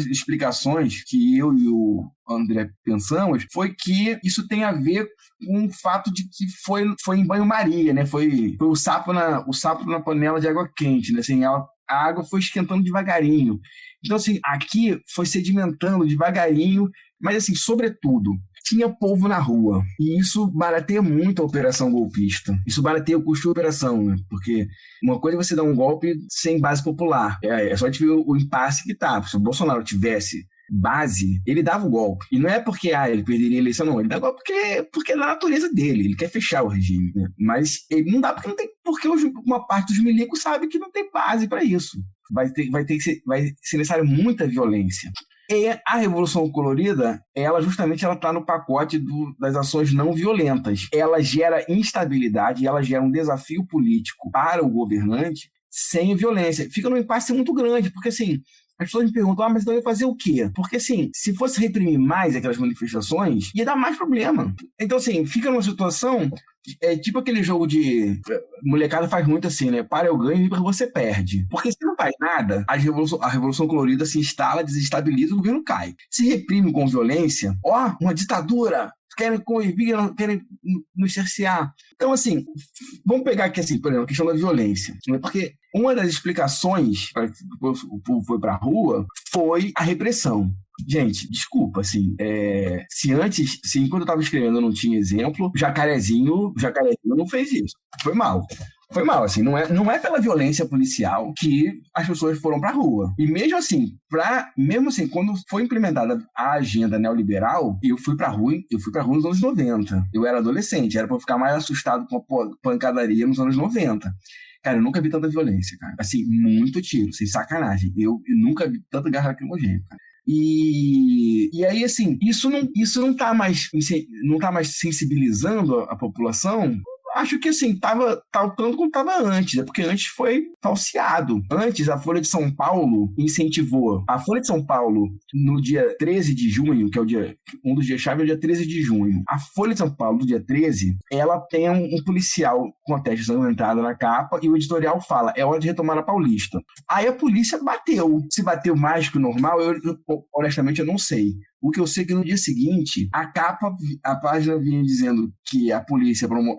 explicações que eu e o André pensamos foi que isso tem a ver com o fato de que foi em banho-maria, né? Foi o sapo na panela de água quente, né? Assim, a água foi esquentando devagarinho. Então, assim, aqui foi sedimentando devagarinho, mas, assim, sobretudo, tinha povo na rua. E isso barateia muito a operação golpista. Isso barateia o custo de operação, né? Porque uma coisa é você dar um golpe sem base popular. É só a gente ver o impasse que tá. Se o Bolsonaro tivesse base, ele dava o golpe. E não é porque ele perderia a eleição, não. Ele dá golpe porque é da natureza dele. Ele quer fechar o regime, né? Mas ele não dá porque não tem. Porque uma parte dos milicos sabe que não tem base para isso. Vai ser necessário muita violência. E a Revolução Colorida, ela está no pacote das ações não violentas. Ela gera instabilidade, ela gera um desafio político para o governante sem violência. Fica num impasse muito grande, porque assim, as pessoas me perguntam, mas então ia fazer o quê? Porque assim, se fosse reprimir mais aquelas manifestações, ia dar mais problema. Então assim, fica numa situação É tipo aquele jogo de... Molecada faz muito assim, né? Para eu ganho e para você perde. Porque se não faz nada, a Revolução Colorida se instala, desestabiliza e o governo cai. Se reprime com violência, uma ditadura, querem coibir, querem nos cercear. Então, assim, vamos pegar aqui, assim, por exemplo, a questão da violência. Né? Porque uma das explicações para que o povo foi para a rua foi a repressão. Gente, desculpa, assim, se enquanto eu estava escrevendo eu não tinha exemplo, Jacarezinho não fez isso. Foi mal, assim, não é pela violência policial que as pessoas foram pra rua. E mesmo assim, quando foi implementada a agenda neoliberal, eu fui pra rua nos anos 90. Eu era adolescente, era pra eu ficar mais assustado com a pancadaria nos anos 90. Cara, eu nunca vi tanta violência, cara. Assim, muito tiro, sem sacanagem. Eu nunca vi tanta garra lacrimogênea, cara. E aí, assim, isso não tá mais sensibilizando a população. Acho que, assim, tava tanto como tava antes, porque antes foi falseado. Antes, a Folha de São Paulo incentivou. A Folha de São Paulo, no dia 13 de junho, que é um dos dias-chave, é o dia 13 de junho. A Folha de São Paulo, no dia 13, ela tem um policial com a testa ensanguentada na capa e o editorial fala, é hora de retomar a Paulista. Aí a polícia bateu. Se bateu mais que o normal, honestamente, eu não sei. O que eu sei é que no dia seguinte, a página vinha dizendo que a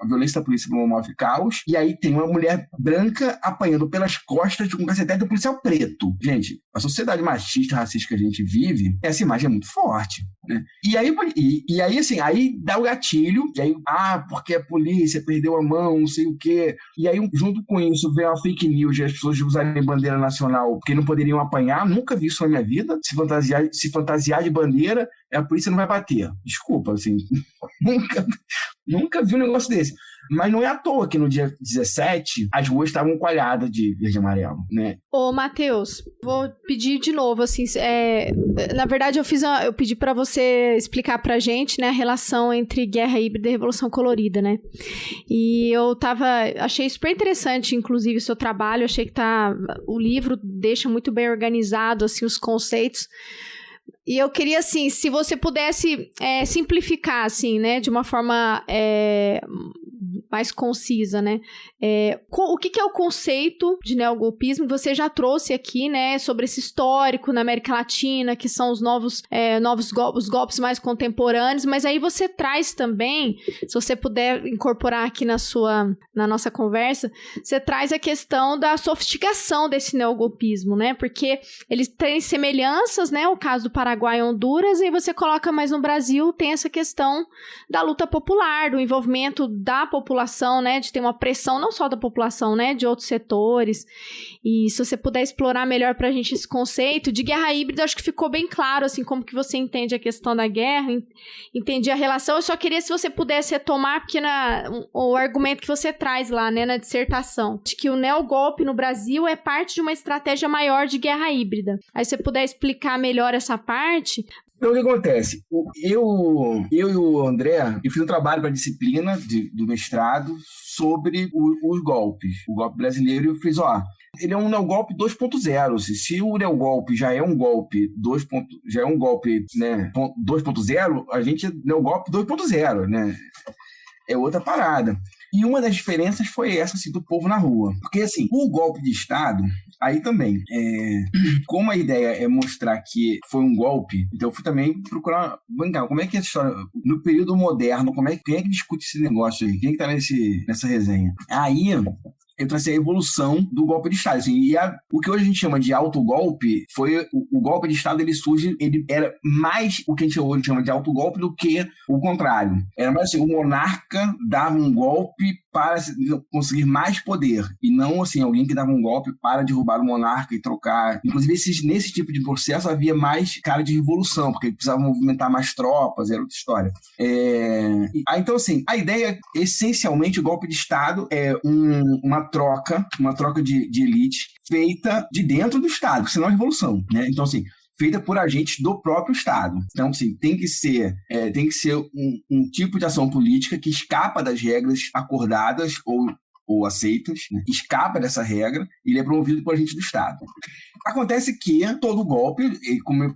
violência da polícia promove caos, e aí tem uma mulher branca apanhando pelas costas de um cacetete do policial preto. Gente, a sociedade machista, racista que a gente vive, essa imagem é muito forte, né? E aí, assim, aí dá o gatilho, e aí, porque a polícia perdeu a mão, não sei o quê. E aí, junto com isso, vem uma fake news de as pessoas usarem bandeira nacional porque não poderiam apanhar. Nunca vi isso na minha vida. Se fantasiar de bandeira, a polícia não vai bater. Desculpa, assim, nunca vi um negócio desse. Mas não é à toa que no dia 17 as ruas estavam coalhadas de verde e amarelo, né? Ô, Matheus, vou pedir de novo, assim, na verdade eu pedi pra você explicar pra gente, né, a relação entre guerra híbrida e Revolução Colorida, né? E achei super interessante, inclusive, o seu trabalho, achei que o livro deixa muito bem organizado, assim, os conceitos. E eu queria, assim, se você pudesse simplificar, assim, né, de uma forma mais concisa, né? O que é o conceito de neogolpismo? Você já trouxe aqui, né, sobre esse histórico na América Latina, que são os novos golpes mais contemporâneos, mas aí você traz também, se você puder incorporar aqui na nossa conversa, você traz a questão da sofisticação desse neogolpismo, né? Porque eles têm semelhanças, né? O caso do Paraguai e Honduras, e aí você coloca, mas no Brasil tem essa questão da luta popular, do envolvimento da população, né? De ter uma pressão não só da população, né? De outros setores. E se você puder explorar melhor pra gente esse conceito de guerra híbrida, acho que ficou bem claro, assim, como que você entende a questão da guerra, entendi a relação. Eu só queria, se você pudesse retomar, porque o argumento que você traz lá, né, na dissertação, de que o neogolpe no Brasil é parte de uma estratégia maior de guerra híbrida. Aí, se você puder explicar melhor essa parte. Então, o que acontece? Eu e o André, eu fiz um trabalho para a disciplina do mestrado sobre os golpes. O golpe brasileiro, eu fiz, ele é um neogolpe 2.0. Se o neogolpe já é um golpe 2.0, né, 2.0, a gente é neogolpe 2.0, né? É outra parada. E uma das diferenças foi essa, assim, do povo na rua. Porque, assim, o golpe de Estado, aí também, como a ideia é mostrar que foi um golpe, então eu fui também procurar, como é que é essa história, no período moderno, quem é que discute esse negócio aí? Quem é que tá nessa resenha? Aí eu trouxe a evolução do golpe de Estado. Assim, e o que hoje a gente chama de autogolpe foi o golpe de Estado, ele era mais o que a gente hoje chama de autogolpe do que o contrário. Era mais assim, o monarca dava um golpe para conseguir mais poder, e não assim, alguém que dava um golpe para derrubar o monarca e trocar. Inclusive, nesse tipo de processo havia mais cara de revolução, porque precisava movimentar mais tropas, era outra história. Então, assim, a ideia, essencialmente, o golpe de Estado é uma troca de elite feita de dentro do Estado, senão é revolução, né? Então, assim, feita por agentes do próprio Estado. Então, assim, tem que ser um tipo de ação política que escapa das regras acordadas ou aceitas, né? Escapa dessa regra e ele é promovido por agente do Estado. Acontece que todo golpe, como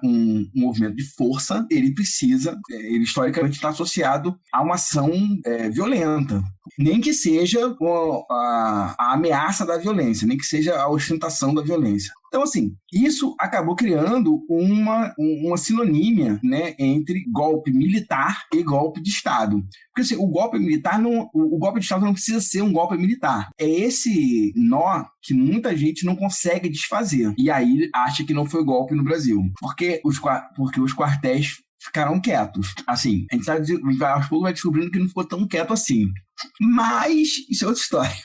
um movimento de força, ele historicamente está associado a uma ação violenta. Nem que seja a ameaça da violência, nem que seja a ostentação da violência. Então, assim, isso acabou criando uma sinonímia, né, entre golpe militar e golpe de Estado. Porque assim, o golpe de Estado não precisa ser um golpe militar. É esse nó que muita gente não consegue desfazer. E aí acha que não foi golpe no Brasil. Porque os quartéis ficaram quietos. Assim, a gente aos poucos vai descobrindo que não ficou tão quieto assim. Mas isso é outra história.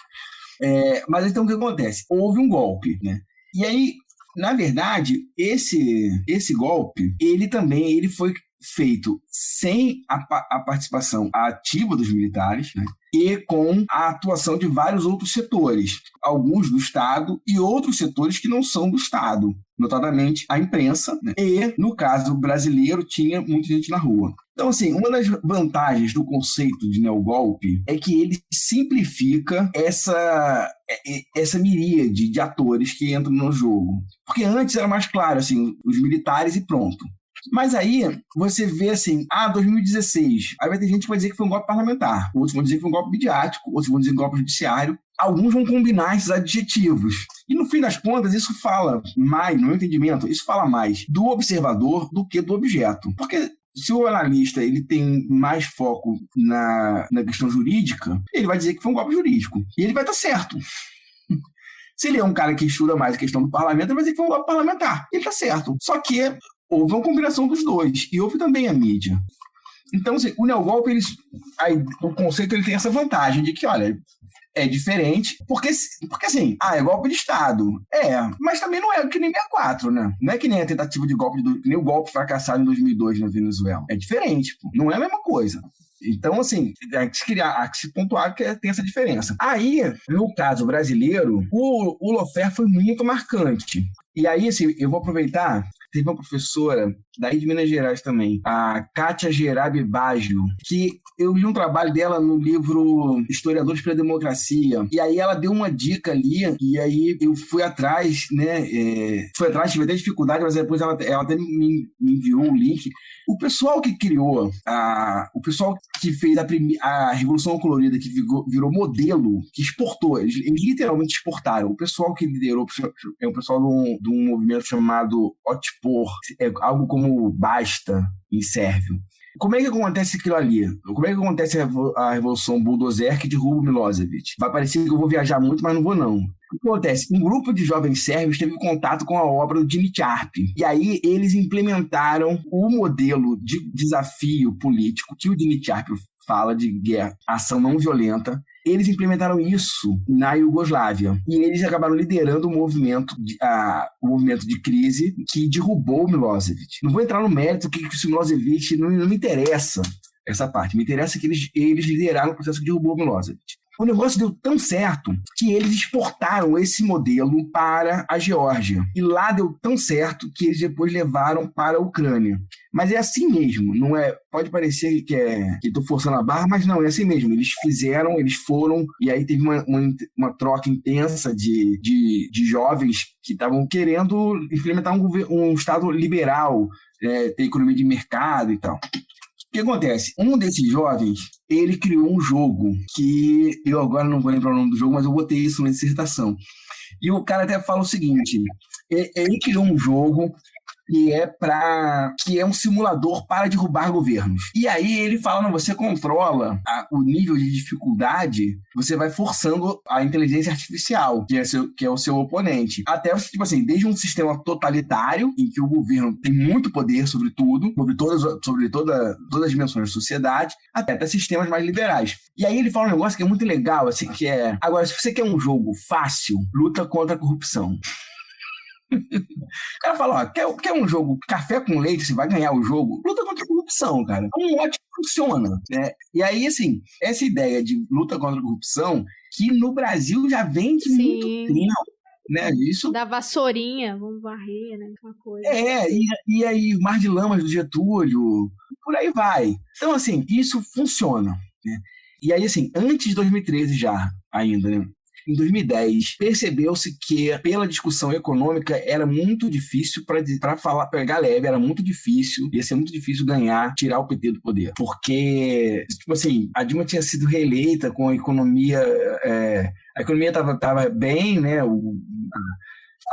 Mas então o que acontece? Houve um golpe, né? E aí, na verdade, esse golpe, ele foi feito sem a participação ativa dos militares, né? E com a atuação de vários outros setores, alguns do Estado e outros setores que não são do Estado, notadamente a imprensa, né? E, no caso brasileiro, tinha muita gente na rua. Então, assim, uma das vantagens do conceito de neogolpe é que ele simplifica essa miríade de atores que entram no jogo. Porque antes era mais claro, assim, os militares e pronto. Mas aí você vê assim, 2016, aí vai ter gente que vai dizer que foi um golpe parlamentar, outros vão dizer que foi um golpe midiático, outros vão dizer que foi um golpe judiciário, alguns vão combinar esses adjetivos. E no fim das contas, isso fala mais, no meu entendimento, isso fala mais do observador do que do objeto. Porque se o analista ele tem mais foco na questão jurídica, ele vai dizer que foi um golpe jurídico. E ele vai estar certo. Se ele é um cara que estuda mais a questão do parlamento, ele vai dizer que foi um golpe parlamentar. Ele está certo. Só que houve uma combinação dos dois. E houve também a mídia. Então, assim, o neogolpe, o conceito ele tem essa vantagem de que, olha, é diferente, porque assim, é golpe de Estado. Mas também não é que nem 64, né? Não é que nem a tentativa de golpe, nem o golpe fracassado em 2002 na Venezuela. É diferente, pô. Não é a mesma coisa. Então, assim, há que se pontuar que tem essa diferença. Aí, no caso brasileiro, o Lofer foi muito marcante. E aí, assim, eu vou aproveitar, teve uma professora daí de Minas Gerais também, a Kátia Gerabi Baggio, que eu li um trabalho dela no livro Historiadores pela Democracia, e aí ela deu uma dica ali, e aí eu fui atrás, né, tive até dificuldade, mas depois ela até me enviou um link. O pessoal que criou, o pessoal que fez a Revolução Colorida, que virou modelo, que exportou, eles literalmente exportaram. O pessoal que liderou é o pessoal de um movimento chamado Otpor, algo como Basta, em sérvio. Como é que acontece aquilo ali? Como é que acontece a Revolução Bulldozer que derruba o Milosevic? Vai parecer que eu vou viajar muito, mas não vou não. O que acontece? Um grupo de jovens sérvios teve contato com a obra do Dimitrov. E aí eles implementaram o modelo de desafio político que o Dimitrov fala de guerra, ação não violenta. Eles implementaram isso na Iugoslávia. E eles acabaram liderando o movimento de crise que derrubou o Milosevic. Não vou entrar no mérito que o Milosevic não me interessa essa parte. Me interessa que eles lideraram o processo que derrubou o Milosevic. O negócio deu tão certo que eles exportaram esse modelo para a Geórgia. E lá deu tão certo que eles depois levaram para a Ucrânia. Mas é assim mesmo, não é? Pode parecer que estou forçando a barra, mas não, é assim mesmo. Eles fizeram, eles foram, e aí teve uma troca intensa de jovens que estavam querendo implementar um Estado liberal, ter economia de mercado e tal. O que acontece? Um desses jovens, ele criou um jogo que eu agora não vou lembrar o nome do jogo, mas eu botei isso na dissertação. E o cara até fala o seguinte, ele criou um jogo que é um simulador para derrubar governos. E aí ele fala, não, você controla o nível de dificuldade, você vai forçando a inteligência artificial, que é o seu oponente. Até, tipo assim, desde um sistema totalitário, em que o governo tem muito poder sobre tudo, sobre todas as dimensões da sociedade, até sistemas mais liberais. E aí ele fala um negócio que é muito legal, assim, que é... Agora, se você quer um jogo fácil, luta contra a corrupção. O cara fala, quer um jogo café com leite, você vai ganhar o jogo, luta contra a corrupção, cara. É um mote que funciona, né? E aí, assim, essa ideia de luta contra a corrupção, que no Brasil já vem de muito tempo, né? Isso... Da vassourinha, vamos varrer, né? Aquela coisa. E aí, Mar de Lamas do Getúlio, por aí vai. Então, assim, isso funciona, né? E aí, assim, antes de 2013 já, ainda, né? Em 2010, percebeu-se que, pela discussão econômica, era muito difícil, para falar, pegar leve, era muito difícil, ia ser muito difícil ganhar, tirar o PT do poder. Porque, tipo assim, a Dilma tinha sido reeleita com a economia... a economia estava bem, né?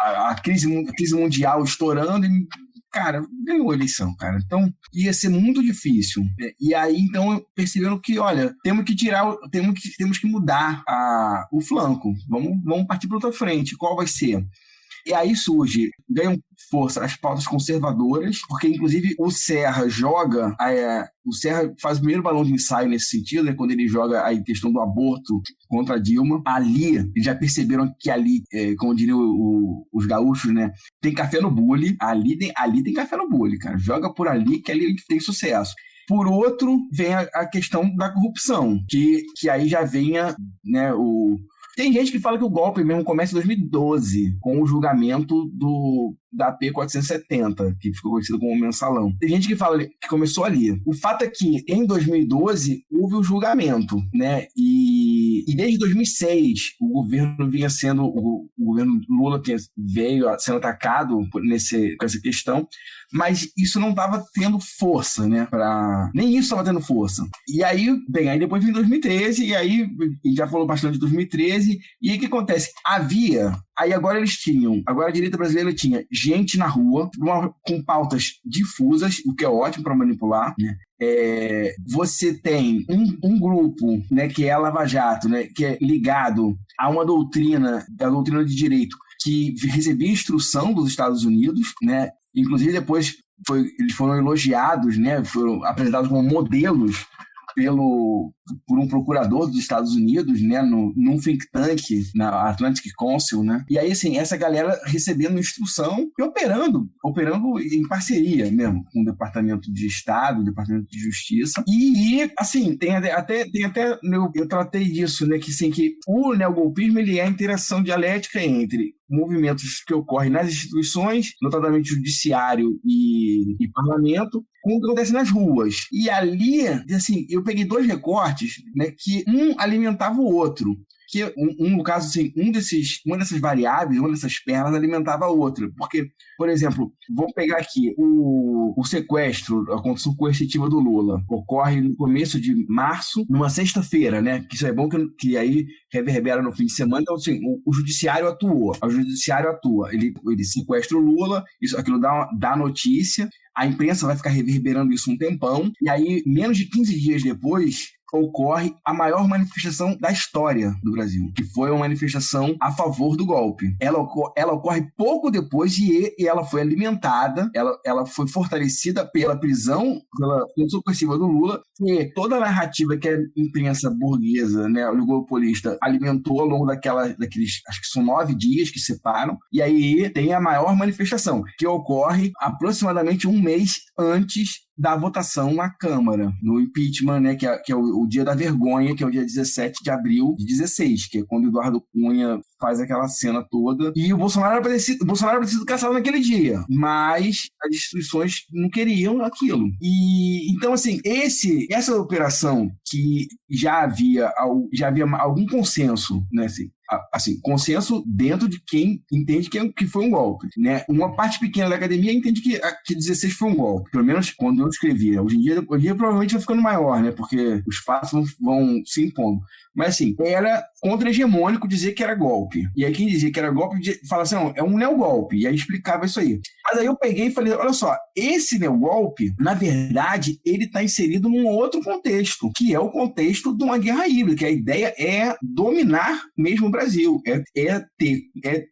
A crise mundial estourando e, cara, ganhou a eleição, cara. Então, ia ser muito difícil. E aí, então, perceberam que, olha, temos que mudar o flanco. Vamos partir para outra frente. Qual vai ser? E aí ganham força as pautas conservadoras, porque inclusive o Serra faz o primeiro balão de ensaio nesse sentido, né, quando ele joga a questão do aborto contra a Dilma. Ali, eles já perceberam que ali, como diriam os gaúchos, né, tem café no bule, ali tem café no bule, cara. Joga por ali que ali tem sucesso. Por outro, vem a questão da corrupção, que aí já venha, né, Tem gente que fala que o golpe mesmo começa em 2012, com o julgamento da P470, que ficou conhecido como mensalão. Tem gente que fala que começou ali. O fato é que, em 2012, houve o julgamento, né? E desde 2006, o governo Lula veio sendo atacado com essa questão, mas isso não estava tendo força, né? Nem isso estava tendo força. E aí, aí depois vem 2013, e aí já falou bastante de 2013, e aí o que acontece? Aí agora a direita brasileira tinha gente na rua, com pautas difusas, o que é ótimo para manipular, né? Você tem um grupo, né, que é a Lava Jato, né, que é ligado a uma doutrina de direito, que recebia instrução dos Estados Unidos, né? Inclusive depois eles foram elogiados, né? Foram apresentados como modelos por um procurador dos Estados Unidos, né, num think tank, na Atlantic Council, né? E aí, assim, essa galera recebendo instrução e operando em parceria mesmo com o Departamento de Estado, o Departamento de Justiça. E assim, tem até eu tratei disso, né, que assim, que o neogolpismo, ele é a interação dialética entre movimentos que ocorrem nas instituições, notadamente judiciário e parlamento, com o que acontece nas ruas. E ali, assim, eu peguei 2 recortes, né, que um alimentava o outro. Que no caso, assim, uma dessas variáveis, uma dessas pernas alimentava a outra. Porque, por exemplo, vamos pegar aqui o sequestro, a condução coercitiva do Lula. Ocorre no começo de março, numa sexta-feira, né? Que isso é bom que aí reverbera no fim de semana. Então, assim, o judiciário atuou. O judiciário atua. Ele sequestra o Lula, aquilo dá notícia. A imprensa vai ficar reverberando isso um tempão. E aí, menos de 15 dias depois, ocorre a maior manifestação da história do Brasil, que foi uma manifestação a favor do golpe. Ela ocorre pouco depois e ela foi alimentada, ela foi fortalecida pela prisão, pela condução coercitiva do Lula, e toda a narrativa que a imprensa burguesa, né, oligopolista, alimentou ao longo daqueles, acho que são 9 dias que separam, e aí tem a maior manifestação, que ocorre aproximadamente um mês antes da votação na Câmara, no impeachment, né, que é o dia da vergonha, que é o dia 17 de abril de 16, que é quando o Eduardo Cunha faz aquela cena toda. E o Bolsonaro era para ter sido caçado naquele dia, mas as instituições não queriam aquilo. E então, assim, essa operação que já havia algum consenso, né, assim, consenso dentro de quem entende que foi um golpe, né? Uma parte pequena da academia entende que 16 foi um golpe, pelo menos quando eu escrevia. Hoje em dia provavelmente vai ficando maior, né? Porque os fatos vão se impondo. Mas, assim, era contra-hegemônico dizer que era golpe. E aí quem dizia que era golpe fala assim, não, é um neogolpe. E aí explicava isso aí. Mas aí eu peguei e falei, olha só, esse neogolpe, na verdade, ele está inserido num outro contexto, que é o contexto de uma guerra híbrida, que a ideia é dominar mesmo o Brasil, é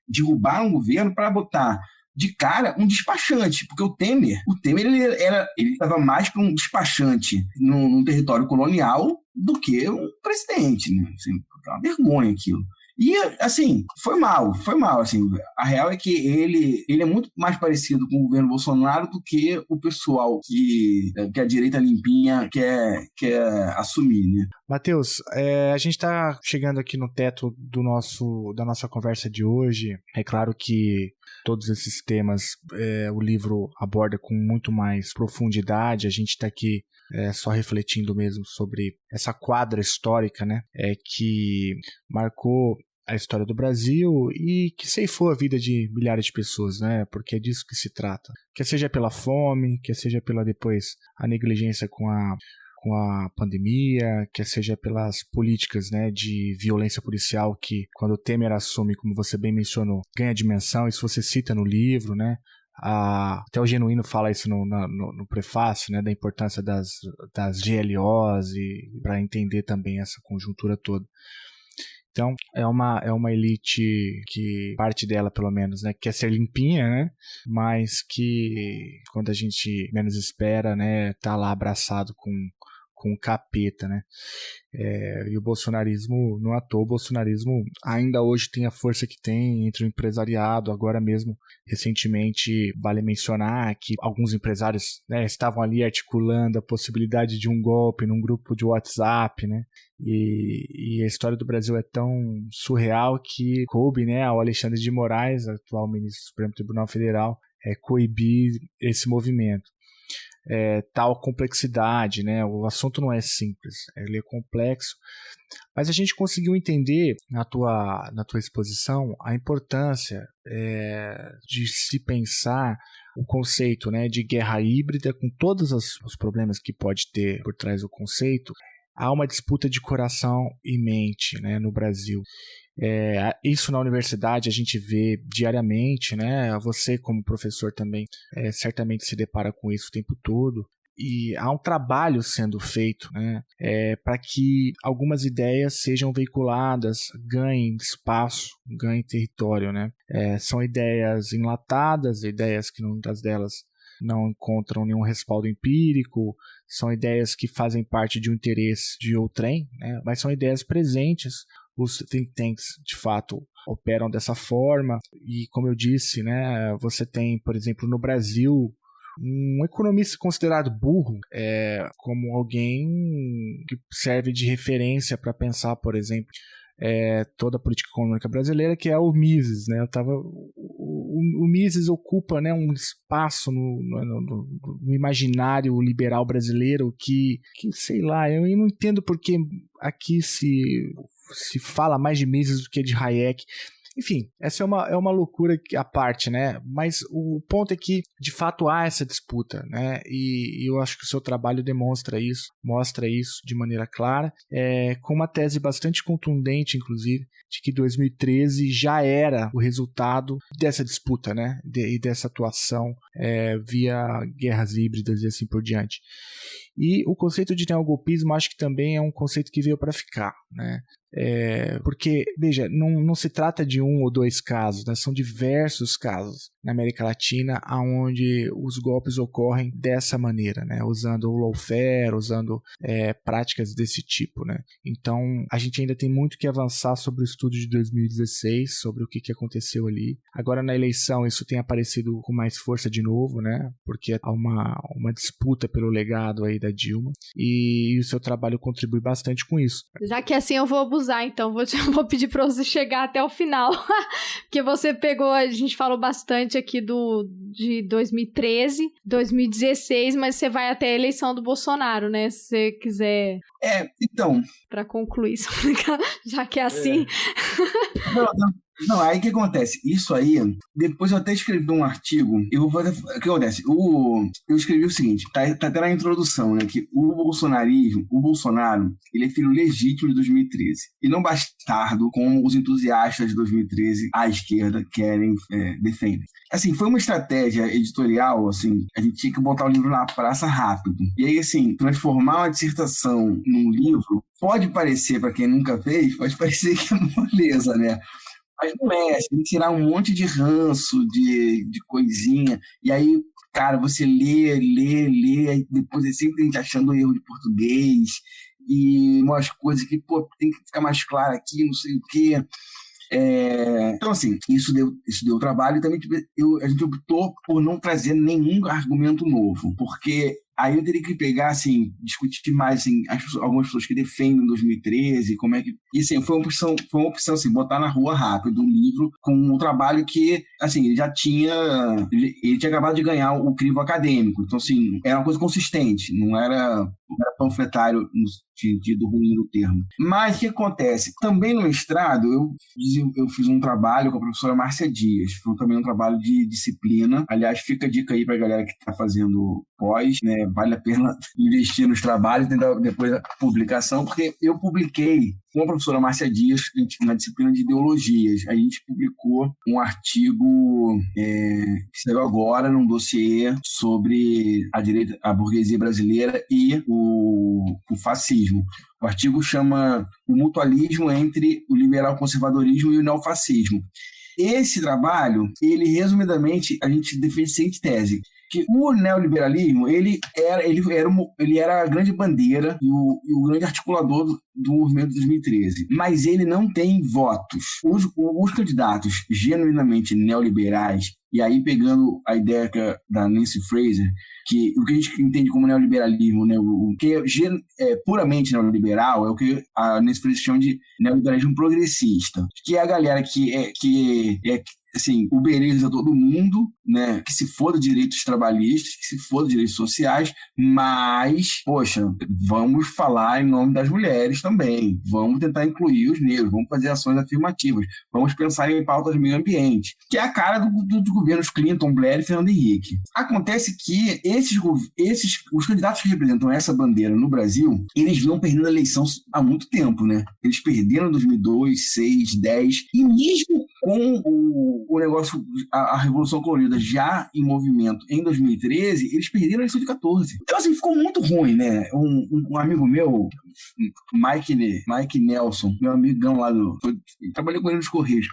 derrubar um governo para botar de cara um despachante, porque o Temer ele estava mais para um despachante num território colonial do que um presidente, né? Assim, é uma vergonha aquilo. E, assim, foi mal, assim. A real é que ele é muito mais parecido com o governo Bolsonaro do que o pessoal que a direita limpinha quer assumir, né? Matheus, a gente está chegando aqui no teto da nossa conversa de hoje. É claro que todos esses temas o livro aborda com muito mais profundidade. A gente está aqui só refletindo mesmo sobre essa quadra histórica, né, que marcou a história do Brasil e que ceifou a vida de milhares de pessoas, né? Porque é disso que se trata. Quer seja pela fome, quer seja pela depois a negligência com a pandemia, quer seja pelas políticas, né, de violência policial que, quando o Temer assume, como você bem mencionou, ganha dimensão, isso você cita no livro, né? Até o Genuíno fala isso no prefácio, né, da importância das GLOs e para entender também essa conjuntura toda. Então, é uma elite que, parte dela pelo menos, né, quer ser limpinha, né, mas que quando a gente menos espera, né, tá lá abraçado com o capeta, né? E o bolsonarismo, não à toa, o bolsonarismo ainda hoje tem a força que tem entre o empresariado. Agora mesmo, recentemente, vale mencionar que alguns empresários, né, estavam ali articulando a possibilidade de um golpe num grupo de WhatsApp, né? E a história do Brasil é tão surreal que coube, né, ao Alexandre de Moraes, atual ministro do Supremo Tribunal Federal, coibir esse movimento. Tal complexidade, né? O assunto não é simples, ele é complexo, mas a gente conseguiu entender na tua exposição a importância de se pensar o conceito, né, de guerra híbrida, com todos os problemas que pode ter por trás do conceito. Há uma disputa de coração e mente, né, no Brasil. Isso na universidade a gente vê diariamente, né? Você como professor também certamente se depara com isso o tempo todo. E há um trabalho sendo feito, né, para que algumas ideias sejam veiculadas, ganhem espaço, ganhem território, né? São ideias enlatadas, ideias que muitas delas não encontram nenhum respaldo empírico, são ideias que fazem parte de um interesse de outrem, né? Mas são ideias presentes. Os think tanks, de fato, operam dessa forma. E, como eu disse, né, você tem, por exemplo, no Brasil, um economista considerado burro, como alguém que serve de referência para pensar, por exemplo, toda a política econômica brasileira, que é o Mises, né? O Mises ocupa, né, um espaço no imaginário liberal brasileiro que, sei lá, eu não entendo porque aqui se fala mais de Mises do que de Hayek. Enfim, essa é uma loucura à parte, né? Mas o ponto é que, de fato, há essa disputa, né? E eu acho que o seu trabalho demonstra isso, mostra isso de maneira clara, com uma tese bastante contundente, inclusive, de que 2013 já era o resultado dessa disputa, né? E dessa atuação via guerras híbridas e assim por diante. E o conceito de neogolpismo acho que também é um conceito que veio para ficar, né? Porque, veja, não se trata de um ou dois casos, né? São diversos casos na América Latina onde os golpes ocorrem dessa maneira, né? Usando o lawfare, usando práticas desse tipo, né? Então, a gente ainda tem muito que avançar sobre o estudo de 2016, sobre o que aconteceu ali. Agora, na eleição, isso tem aparecido com mais força de novo, né? Porque há uma disputa pelo legado aí da Dilma, e o seu trabalho contribui bastante com isso. Já que assim eu vou abusar, então vou pedir para você chegar até o final, porque você pegou, a gente falou bastante aqui de 2013, 2016, mas você vai até a eleição do Bolsonaro, né? Se você quiser... então... Para concluir, já que é assim... Não, aí o que acontece? Isso aí, depois eu até escrevi um artigo, eu vou fazer... O que acontece? Eu escrevi o seguinte, tá até na introdução, né, que o Bolsonaro, ele é filho legítimo de 2013, e não bastardo como os entusiastas de 2013 à esquerda querem, defendem. Assim, foi uma estratégia editorial, assim, a gente tinha que botar o livro na praça rápido. E aí, assim, transformar uma dissertação num livro, pode parecer, para quem nunca fez, pode parecer que é moleza, né? Mas não é, você tem que tirar um monte de ranço, de coisinha, e aí, cara, você lê, aí depois é sempre a gente achando erro de português, e umas coisas que, tem que ficar mais claro aqui, não sei o quê. Então, assim, isso deu trabalho, e também a gente optou por não trazer nenhum argumento novo, porque aí eu teria que pegar, assim, discutir mais, assim, algumas pessoas que defendem 2013, como é que... E, assim, foi uma opção, assim, botar na rua rápido um livro com um trabalho que, assim, ele tinha acabado de ganhar o crivo acadêmico. Então, assim, era uma coisa consistente, não era era panfletário no sentido ruim do termo. Mas o que acontece? Também no mestrado, eu fiz um trabalho com a professora Márcia Dias. Foi também um trabalho de disciplina. Aliás, fica a dica aí para a galera que está fazendo pós, né? Vale a pena investir nos trabalhos, tentar depois a publicação, porque eu publiquei com a professora Márcia Dias na disciplina de ideologias. A gente publicou um artigo que saiu agora num dossiê sobre a burguesia brasileira e o fascismo. O artigo chama O Mutualismo entre o Liberal-Conservadorismo e o Neofascismo. Esse trabalho, ele resumidamente, a gente defende a seguinte tese, que o neoliberalismo ele era a grande bandeira e o grande articulador do movimento de 2013, mas ele não tem votos. Os candidatos genuinamente neoliberais, e aí pegando a ideia da Nancy Fraser, que o que a gente entende como neoliberalismo, né, o que é puramente neoliberal, é o que a Nancy Fraser chama de neoliberalismo progressista, que é a galera que é assim, uberiza todo mundo, né? Que se foda direitos trabalhistas, que se foda direitos sociais, mas, poxa, vamos falar em nome das mulheres também, vamos tentar incluir os negros, vamos fazer ações afirmativas, vamos pensar em pautas de meio ambiente, que é a cara dos governos Clinton, Blair e Fernando Henrique. Acontece que os candidatos que representam essa bandeira no Brasil, eles vão perdendo a eleição há muito tempo, né? Eles perderam em 2002, 2006, 2010, e mesmo com o negócio, a Revolução Colorida já em movimento em 2013, eles perderam a eleição de 14. Então, assim, ficou muito ruim, né? Um amigo meu, Mike Nelson, meu amigão lá trabalhei com ele nos Correios,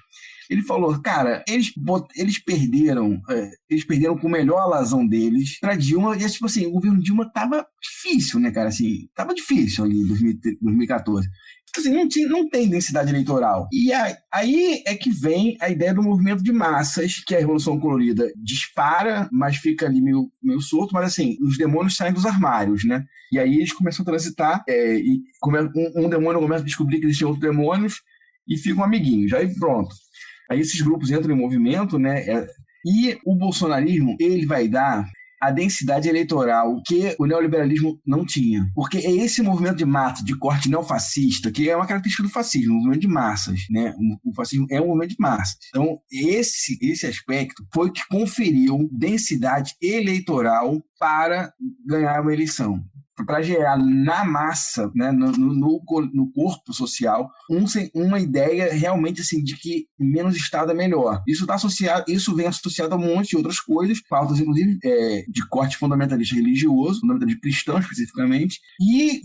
ele falou, cara, eles perderam com o melhor alazão deles pra Dilma, e tipo assim, o governo Dilma tava difícil, né, cara, assim, tava difícil ali em 2014. Assim, não tem densidade eleitoral. E aí é que vem a ideia do movimento de massas, que a Revolução Colorida dispara, mas fica ali meio solto, mas assim, os demônios saem dos armários, né? E aí eles começam a transitar, e um demônio começa a descobrir que existem outros demônios e ficam amiguinhos. Aí pronto. Aí esses grupos entram em movimento, né? E o bolsonarismo, ele vai dar a densidade eleitoral que o neoliberalismo não tinha. Porque é esse movimento de massa, de corte neofascista, que é uma característica do fascismo, um movimento de massas, né? O fascismo é um movimento de massas. Então, esse aspecto foi que conferiu densidade eleitoral para ganhar uma eleição. Para gerar na massa, né, no corpo social, uma ideia realmente assim, de que menos Estado é melhor. Isso vem associado a um monte de outras coisas, pautas inclusive de corte fundamentalista religioso, fundamentalista cristão especificamente, e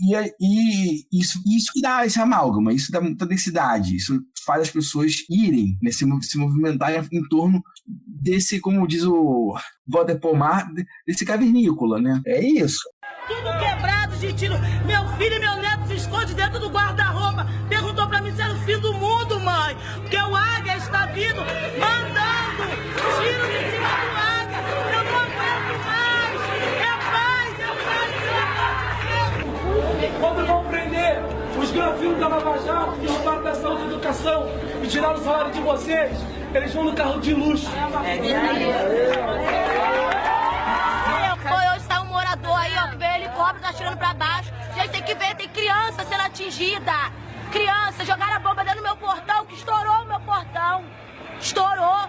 isso que dá esse amálgama, isso dá muita densidade, isso faz as pessoas irem, né, se movimentar em torno desse, como diz o Walter Pomar, desse cavernícola, né? É isso. Tudo quebrado, Gentilo. Meu filho e meu neto se escondem dentro do guarda-roupa. Perguntou pra mim se era o fim do mundo, mãe. Porque o Águia está vindo, mandando tiro de cima do Águia. Eu não aguento mais. É paz. Quando vão prender os granfinos da Lava Jato, que roubaram da saúde e educação e tiraram o salário de vocês, eles vão no carro de luxo. Hoje está um morador aí, ó, que veio helicóptero, tá atirando pra baixo. Gente, tem que ver, tem criança sendo atingida. Criança, jogaram a bomba dentro do meu portão, que estourou o meu portão. Estourou.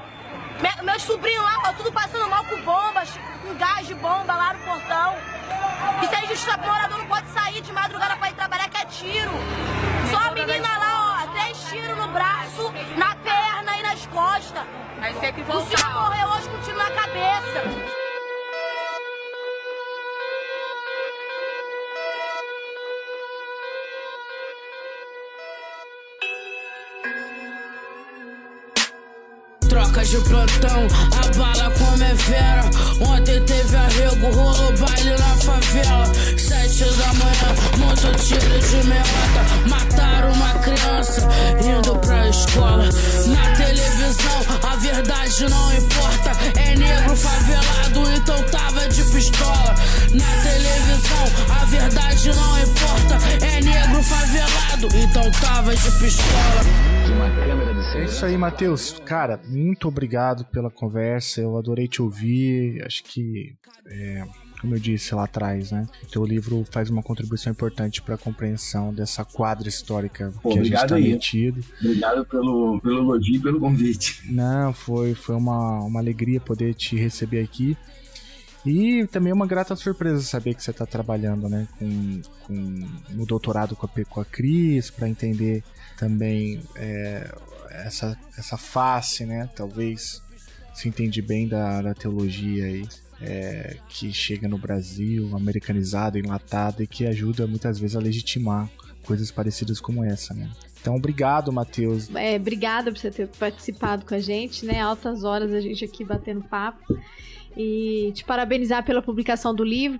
Meus sobrinhos lá, ó, tudo passando mal com bombas, com gás de bomba lá no portão. Isso é injustiça, o morador não pode sair de madrugada pra ir trabalhar, que é tiro. Só a menina lá, ó, 3 tiros no braço, na perna e nas costas. Mas tem que voltar. O senhor morreu hoje com um tiro na cabeça. Trocas de plantão, a bala como é vera. Ontem teve arrego, rolou baile na favela. 7 da manhã, muito tiro de meota. Mataram uma criança indo pra escola. Na televisão, a verdade não importa. É negro favelado, então tava de pistola. Na televisão, a verdade não importa. É negro favelado, então tava de pistola. É isso aí, Matheus. Cara, muito obrigado pela conversa. Eu adorei te ouvir. Acho que como eu disse lá atrás, né? O teu livro faz uma contribuição importante para a compreensão dessa quadra histórica que a gente está metido. Obrigado pelo elogio e pelo convite. Não, foi uma alegria poder te receber aqui. E também uma grata surpresa saber que você está trabalhando, né, no doutorado com a Cris, para entender também essa face, né, talvez se entende bem da teologia aí, que chega no Brasil, americanizada, enlatada, e que ajuda muitas vezes a legitimar coisas parecidas como essa, né. Então, obrigado, Matheus. Obrigada por você ter participado com a gente, né, altas horas a gente aqui batendo papo. E te parabenizar pela publicação do livro,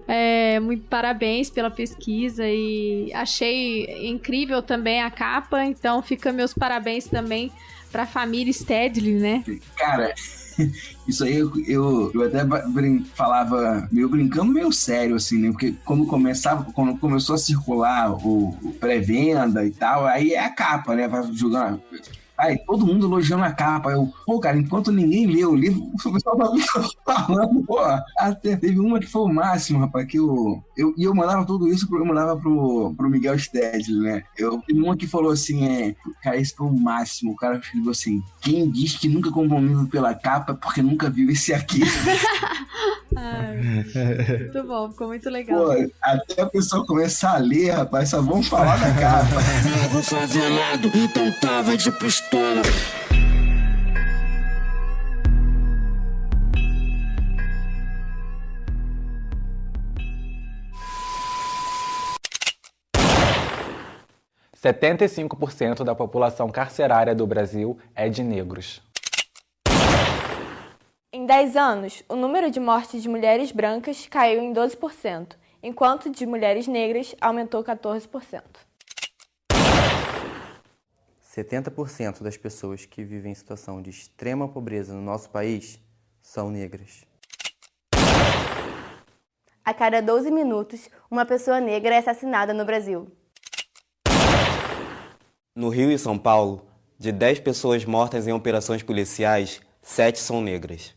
muito parabéns pela pesquisa, e achei incrível também a capa, então fica meus parabéns também pra família Stedley, né? Cara, isso aí eu até falava meio brincando, meio sério, assim, né? Porque quando começou a circular o pré-venda e tal, aí é a capa, né? Vai jogando. Aí, todo mundo elogiando a capa. Cara, enquanto ninguém leu o livro, o pessoal tava falando, até teve uma que foi o máximo, rapaz, que eu mandava tudo isso, eu mandava pro Miguel Stedley, né? Teve uma que falou assim, cara, esse foi o máximo. O cara escreveu assim: quem diz que nunca comprou um livro pela capa é porque nunca viu esse aqui. Muito bom, ficou muito legal. Até a pessoa começar a ler, rapaz, só vamos falar da capa. Nego favelado, então tava de pistola. 75% da população carcerária do Brasil é de negros. Em 10 anos, o número de mortes de mulheres brancas caiu em 12%, enquanto de mulheres negras aumentou 14%. 70% das pessoas que vivem em situação de extrema pobreza no nosso país são negras. A cada 12 minutos, uma pessoa negra é assassinada no Brasil. No Rio e São Paulo, de 10 pessoas mortas em operações policiais, 7 são negras.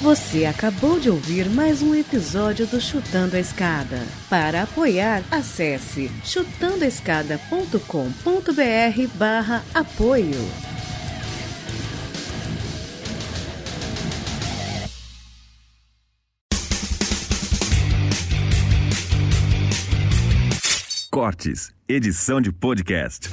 Você acabou de ouvir mais um episódio do Chutando a Escada. Para apoiar, acesse chutandoaescada.com.br/apoio. Cortes, edição de podcast.